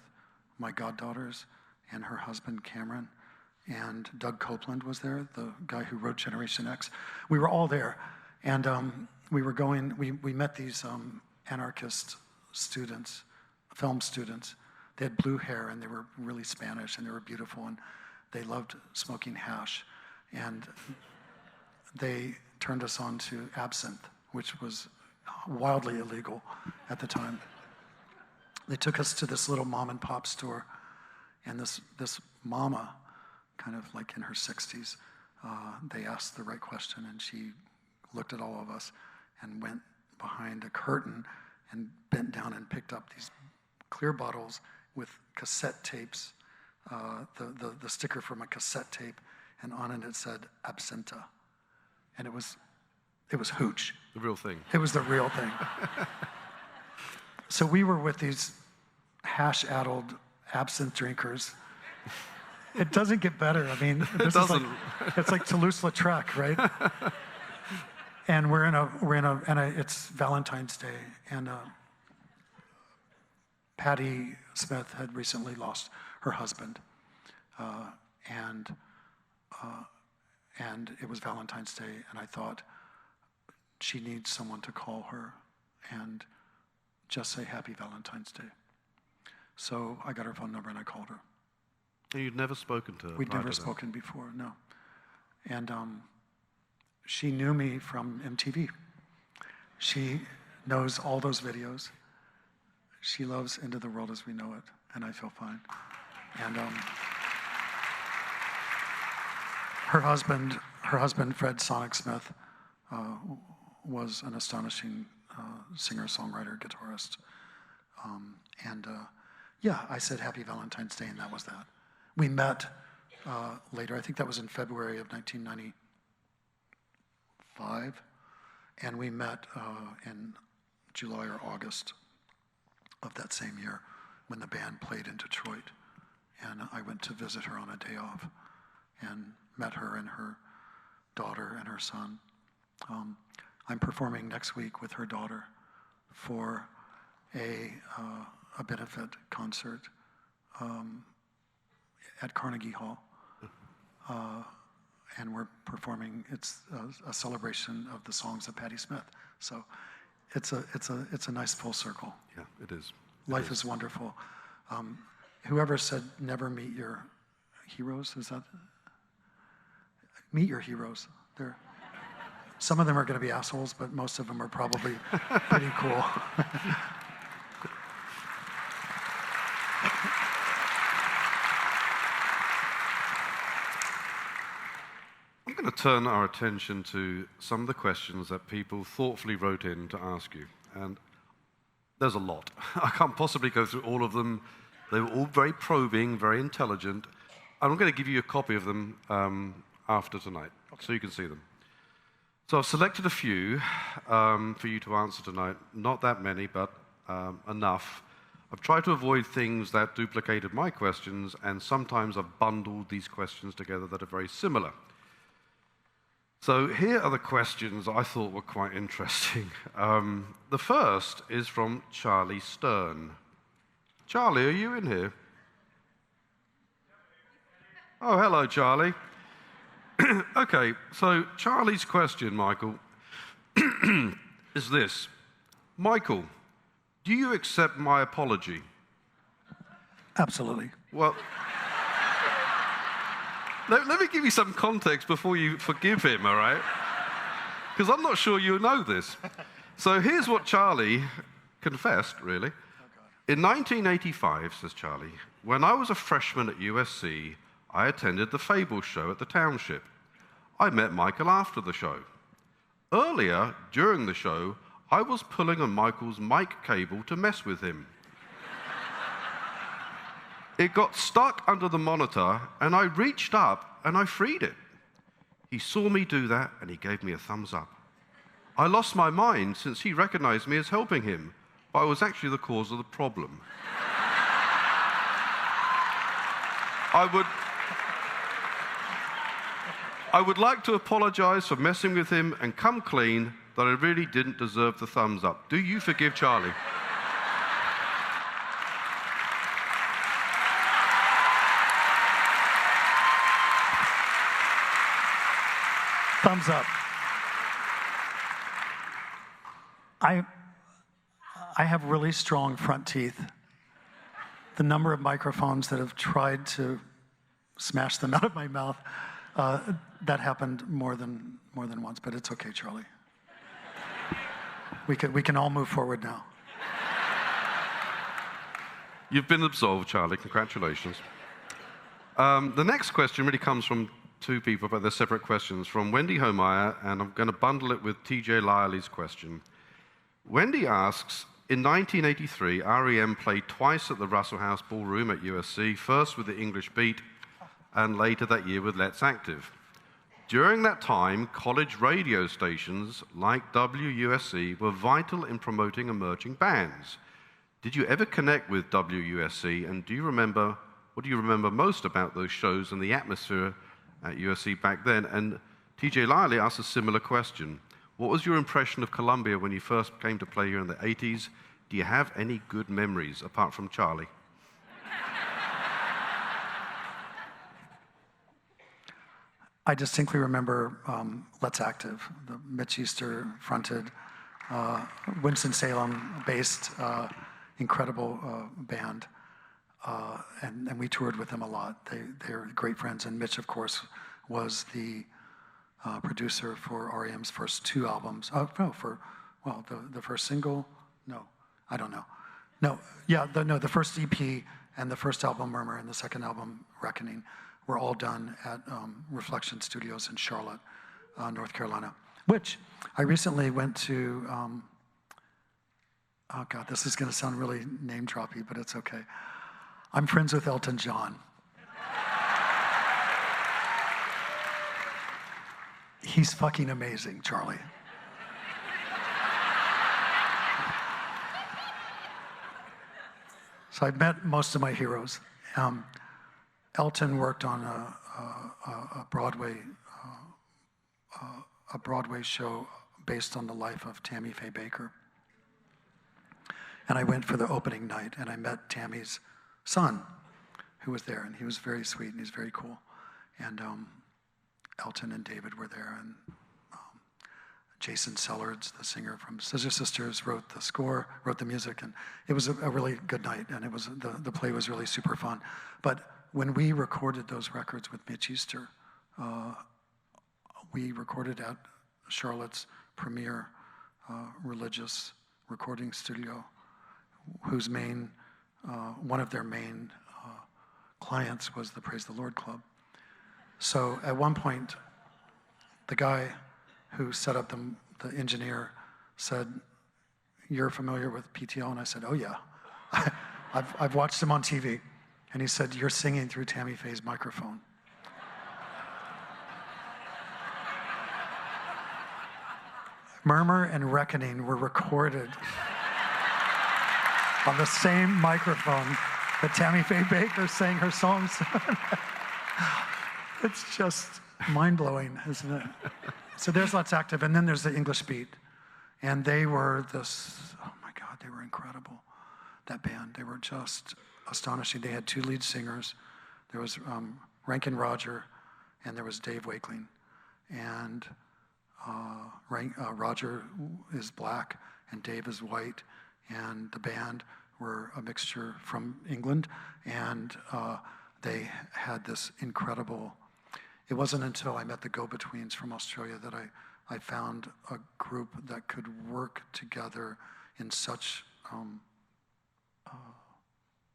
my goddaughters and her husband Cameron. And Doug Copeland was there, the guy who wrote Generation X. We were all there. And we met these anarchist students, film students. They had blue hair and they were really Spanish and they were beautiful and they loved smoking hash. And they turned us on to absinthe, which was wildly illegal at the time. They took us to this little mom and pop store, and this mama, kind of like in her 60s, they asked the right question, and she looked at all of us and went behind a curtain and bent down and picked up these clear bottles with cassette tapes, the sticker from a cassette tape, and on it said absenta. And it was hooch. The real thing. It was the real thing. So we were with these hash-addled absinthe drinkers. It doesn't get better. I mean, this is like, it's like Toulouse-Lautrec, right? And it's Valentine's Day, and Patti Smith had recently lost her husband, and it was Valentine's Day, and I thought she needs someone to call her and just say Happy Valentine's Day. So I got her phone number and I called her. And you'd never spoken to her? We'd never spoken before, no. And she knew me from MTV. She knows all those videos. She loves Into the World as We Know It, and I feel fine. And her husband, Fred Sonic Smith, was an astonishing singer-songwriter, guitarist. Yeah, I said Happy Valentine's Day, and that was that. We met later, I think that was in February of 1995, and we met in July or August of that same year when the band played in Detroit. And I went to visit her on a day off and met her and her daughter and her son. I'm performing next week with her daughter for a benefit concert at Carnegie Hall. And we're performing, it's a celebration of the songs of Patti Smith. So it's a nice full circle. Yeah, it is. Life is wonderful. Whoever said never meet your heroes, is that? Meet your heroes. Some of them are going to be assholes, but most of them are probably pretty cool. I'm going to turn our attention to some of the questions that people thoughtfully wrote in to ask you. And there's a lot. I can't possibly go through all of them. They were all very probing, very intelligent. I'm going to give you a copy of them after tonight, so you can see them. So I've selected a few for you to answer tonight. Not that many, but enough. I've tried to avoid things that duplicated my questions, and sometimes I've bundled these questions together that are very similar. So here are the questions I thought were quite interesting. The first is from Charlie Stern. Charlie, are you in here? Oh, hello, Charlie. Okay, so Charlie's question, Michael, is this. Michael, do you accept my apology? Absolutely. Well, let me give you some context before you forgive him, all right? Because I'm not sure you know this. So here's what Charlie confessed, really. In 1985, says Charlie, when I was a freshman at USC, I attended the Fable show at the Township. I met Michael after the show. Earlier, during the show, I was pulling on Michael's mic cable to mess with him. It got stuck under the monitor, and I reached up and I freed it. He saw me do that, and he gave me a thumbs up. I lost my mind since he recognized me as helping him, but I was actually the cause of the problem. I would like to apologize for messing with him and come clean that I really didn't deserve the thumbs up. Do you forgive Charlie? Thumbs up. I have really strong front teeth. The number of microphones that have tried to smash them out of my mouth, that happened more than once, but it's okay, Charlie. We can all move forward now. You've been absolved, Charlie. Congratulations. The next question really comes from two people, but they're separate questions, from Wendy Homeyer, and I'm going to bundle it with TJ Lyerly's question. Wendy asks, in 1983, R.E.M. played twice at the Russell House Ballroom at USC, first with the English Beat, and later that year with Let's Active. During that time, college radio stations like WUSC were vital in promoting emerging bands. Did you ever connect with WUSC, and what do you remember most about those shows and the atmosphere at USC back then? And TJ Lyerly asked a similar question. What was your impression of Columbia when you first came to play here in the 80s? Do you have any good memories, apart from Charlie? I distinctly remember Let's Active, the Mitch Easter fronted, Winston-Salem based, incredible band. And we toured with them a lot. They're great friends. And Mitch, of course, was the producer for R.E.M's first two albums. The first single? No, I don't know. The first EP and the first album, Murmur, and the second album, Reckoning, were all done at Reflection Studios in Charlotte, North Carolina, which I recently went to, oh God, this is gonna sound really name-droppy, but it's okay. I'm friends with Elton John. He's fucking amazing, Charlie. So I've met most of my heroes. Elton worked on a Broadway show based on the life of Tammy Faye Baker. And I went for the opening night, and I met Tammy's son, who was there, and he was very sweet, and he's very cool. And Elton and David were there, and Jason Sellards, the singer from Scissor Sisters, wrote the score, wrote the music, and it was a really good night, and it was the play was really super fun. But when we recorded those records with Mitch Easter, we recorded at Charlotte's premier religious recording studio, whose one of their main clients was the Praise the Lord Club. So at one point, the guy who set up the engineer said, "You're familiar with PTO?" And I said, "Oh yeah, I've watched him on TV." And he said, "You're singing through Tammy Faye's microphone." Murmur and Reckoning were recorded. on the same microphone that Tammy Faye Baker sang her songs. It's just mind-blowing, isn't it? So there's Let's Active, and then there's the English Beat. And they were this, oh my God, they were incredible, that band. They were just astonishing. They had 2 lead singers. There was Rankin Roger, and there was Dave Wakeling. And Roger is black, and Dave is white. And the band were a mixture from England, and they had this incredible. It wasn't until I met the Go-Betweens from Australia that I found a group that could work together in such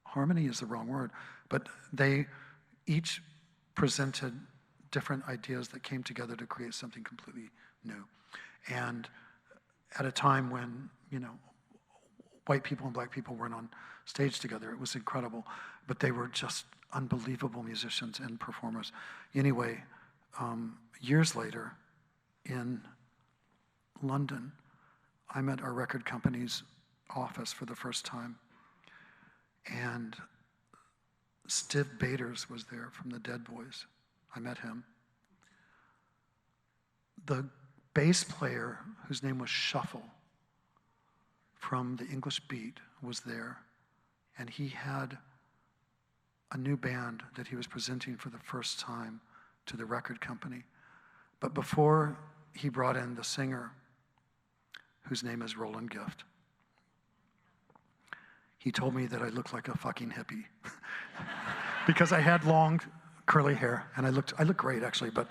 harmony is the wrong word, but they each presented different ideas that came together to create something completely new. And at a time when, white people and black people weren't on stage together, it was incredible, but they were just unbelievable musicians and performers. Anyway, years later, in London, I'm at our record company's office for the first time, and Stipe Baders was there from the Dead Boys. I met him. The bass player, whose name was Shuffle, from the English Beat, was there, and he had a new band that he was presenting for the first time to the record company. But before he brought in the singer, whose name is Roland Gift, he told me that I looked like a fucking hippie because I had long curly hair, and I looked great actually, but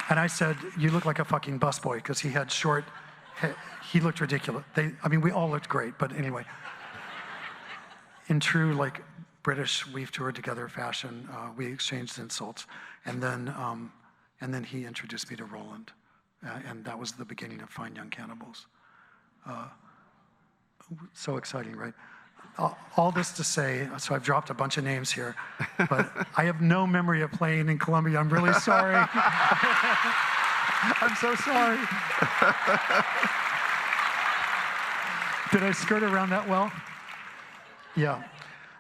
and I said, "You look like a fucking busboy," because he had short hair. He looked ridiculous. We all looked great, but anyway. In true British we've toured together fashion, we exchanged insults, and then he introduced me to Roland, and that was the beginning of Fine Young Cannibals. So exciting, right? All this to say, so I've dropped a bunch of names here, but I have no memory of playing in Colombia. I'm really sorry. I'm so sorry. Did I skirt around that well? Yeah.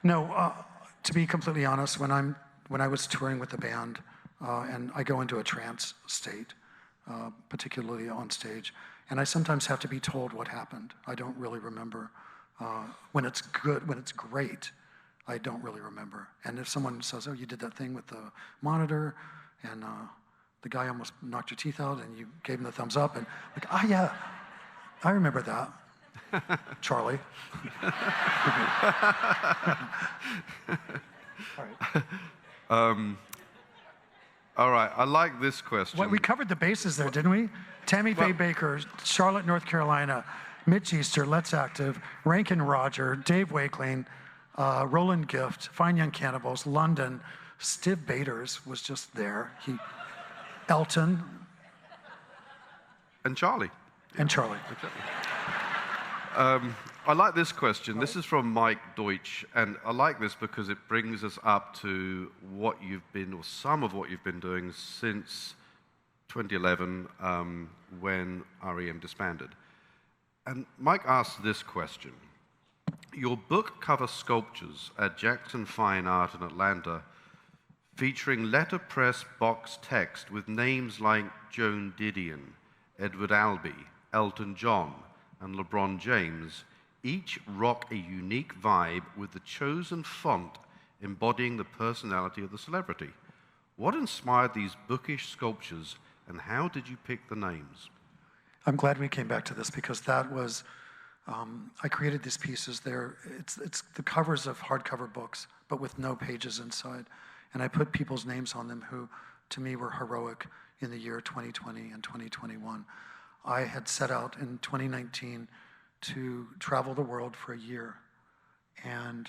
No, to be completely honest, when I was touring with the band, and I go into a trance state, particularly on stage, and I sometimes have to be told what happened. I don't really remember. When it's good, when it's great, I don't really remember. And if someone says, "Oh, you did that thing with the monitor, and the guy almost knocked your teeth out, and you gave him the thumbs up," and yeah, I remember that. Charlie. All right, I like this question. Well, we covered the bases there, didn't we? Tammy Faye Baker, Charlotte, North Carolina, Mitch Easter, Let's Active, Rankin Roger, Dave Wakeling, Roland Gift, Fine Young Cannibals, London, Stipe Baders was just there. Elton. And Charlie. And Charlie. I like this question. This is from Mike Deutsch, and I like this because it brings us up to what you've been, or some of what you've been doing since 2011, when R.E.M. disbanded. And Mike asked this question. Your book cover sculptures at Jackson Fine Art in Atlanta featuring letterpress box text with names like Joan Didion, Edward Albee, Elton John, and LeBron James, each rock a unique vibe with the chosen font embodying the personality of the celebrity. What inspired these bookish sculptures, and how did you pick the names? I'm glad we came back to this because that was, I created these pieces there. It's the covers of hardcover books, but with no pages inside. And I put people's names on them who, to me, were heroic in the year 2020 and 2021. I had set out in 2019 to travel the world for a year. And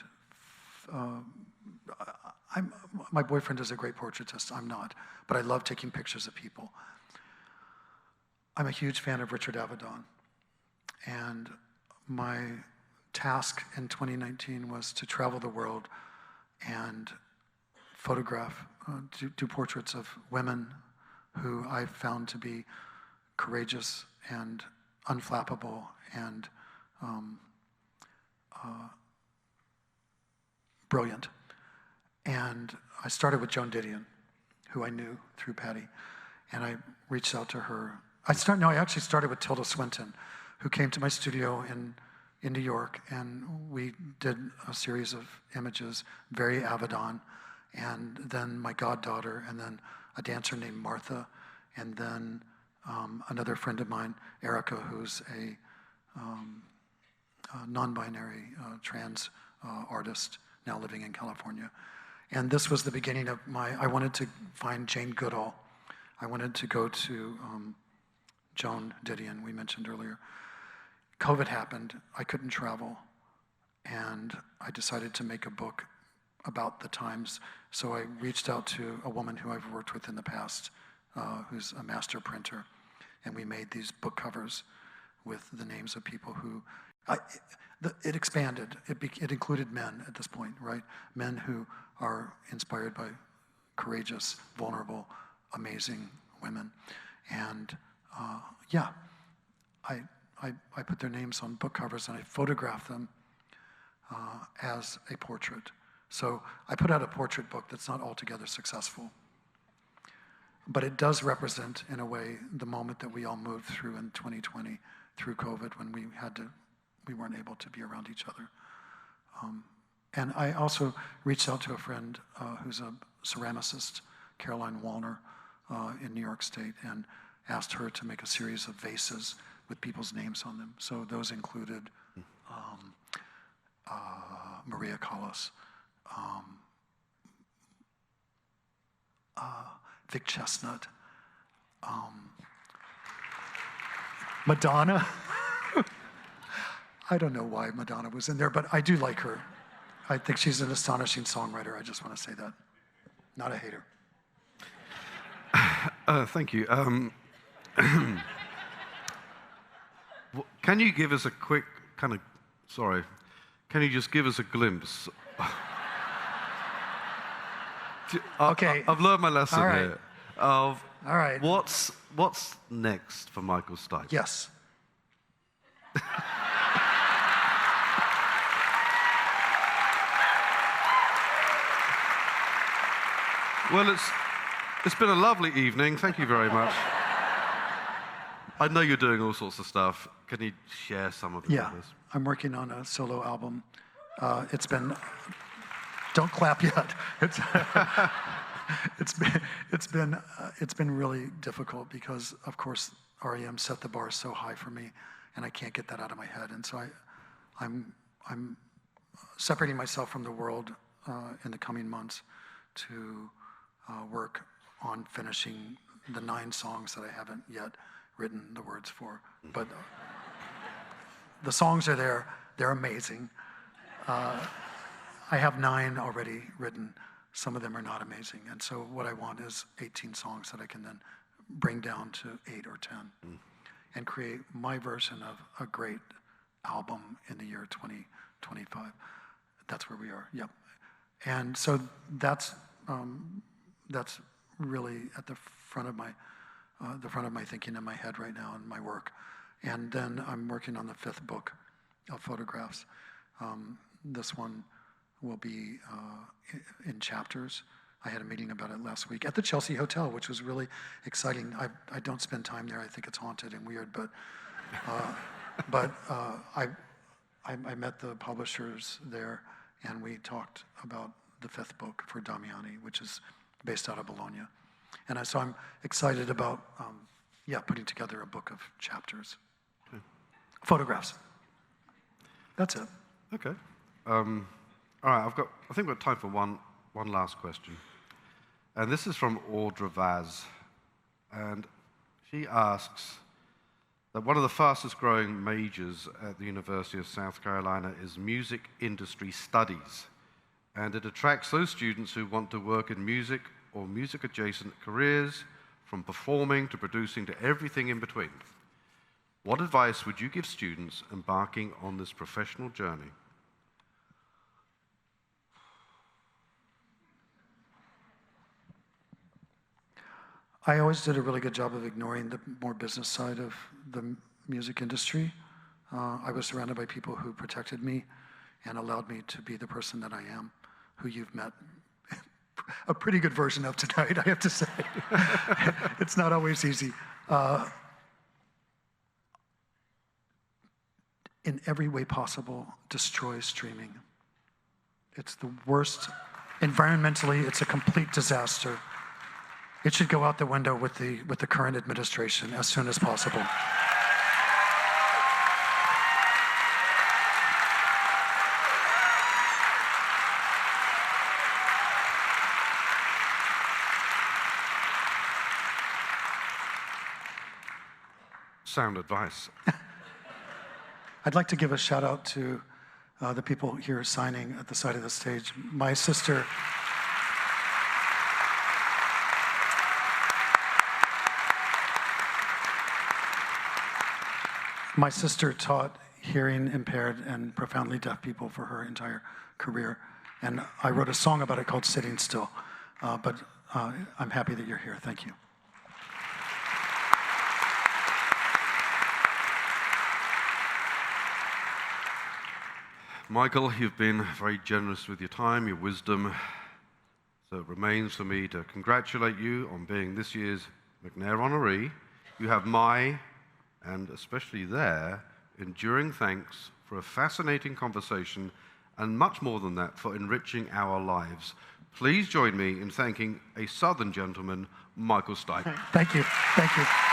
my boyfriend is a great portraitist. I'm not. But I love taking pictures of people. I'm a huge fan of Richard Avedon. And my task in 2019 was to travel the world and photograph, do portraits of women who I found to be courageous and unflappable and brilliant. And I started with Joan Didion, who I knew through Patty, and I reached out to her. I actually started with Tilda Swinton, who came to my studio in New York, and we did a series of images, very Avedon, and then my goddaughter, and then a dancer named Martha, and then another friend of mine, Erica, who's a non-binary trans artist now living in California. And this was the beginning of I wanted to find Jane Goodall. I wanted to go to Joan Didion, we mentioned earlier. COVID happened, I couldn't travel, and I decided to make a book about the times. So I reached out to a woman who I've worked with in the past, who's a master printer, and we made these book covers with the names of people who, it expanded. It included men at this point, right? Men who are inspired by courageous, vulnerable, amazing women. And I put their names on book covers and I photographed them as a portrait. So I put out a portrait book that's not altogether successful, but it does represent, in a way, the moment that we all moved through in 2020, through COVID, when we weren't able to be around each other. And I also reached out to a friend who's a ceramicist, Caroline Wallner, in New York State, and asked her to make a series of vases with people's names on them. So those included Maria Callas, Vic Chestnut, Madonna. I don't know why Madonna was in there, but I do like her. I think she's an astonishing songwriter. I just want to say that. Not a hater. Thank you. Can you give us a quick can you just give us a glimpse? Okay. I've learned my lesson All right. here. All right. What's next for Michael Stipe? Yes. Well, it's been a lovely evening. Thank you very much. I know you're doing all sorts of stuff. Can you share some of it with us? I'm working on a solo album. It's been, don't clap yet. It's been really difficult because, of course, R.E.M. set the bar so high for me, and I can't get that out of my head. And so I'm separating myself from the world in the coming months to work on finishing the 9 songs that I haven't yet written the words for. But the songs are there. They're amazing. I have 9 already written. Some of them are not amazing. And so what I want is 18 songs that I can then bring down to 8 or 10 and create my version of a great album in the year 2025. That's where we are, yep. And so that's really at the front of my thinking in my head right now in my work. And then I'm working on the 5th book of photographs. This one will be in chapters. I had a meeting about it last week at the Chelsea Hotel, which was really exciting. I don't spend time there. I think it's haunted and weird, but I met the publishers there, and we talked about the 5th book for Damiani, which is based out of Bologna. And so I'm excited about, putting together a book of chapters. Okay. Photographs. That's it. Okay. All right, I think we've got time for one last question. And this is from Audra Vaz. And she asks that one of the fastest growing majors at the University of South Carolina is music industry studies. And it attracts those students who want to work in music or music adjacent careers, from performing to producing to everything in between. What advice would you give students embarking on this professional journey? I always did a really good job of ignoring the more business side of the music industry. I was surrounded by people who protected me and allowed me to be the person that I am, who you've met a pretty good version of tonight, I have to say. It's not always easy. In every way possible, destroy streaming. It's the worst. Environmentally, it's a complete disaster. It should go out the window with the current administration as soon as possible. Sound advice. I'd like to give a shout out to the people here signing at the side of the stage. My sister, taught hearing impaired and profoundly deaf people for her entire career. And I wrote a song about it called Sitting Still. But I'm happy that you're here. Thank you. Michael, you've been very generous with your time, your wisdom. So it remains for me to congratulate you on being this year's McNair Honoree. You have my, and especially their, enduring thanks for a fascinating conversation, and much more than that, for enriching our lives. Please join me in thanking a Southern gentleman, Michael Stipe. Thank you. Thank you.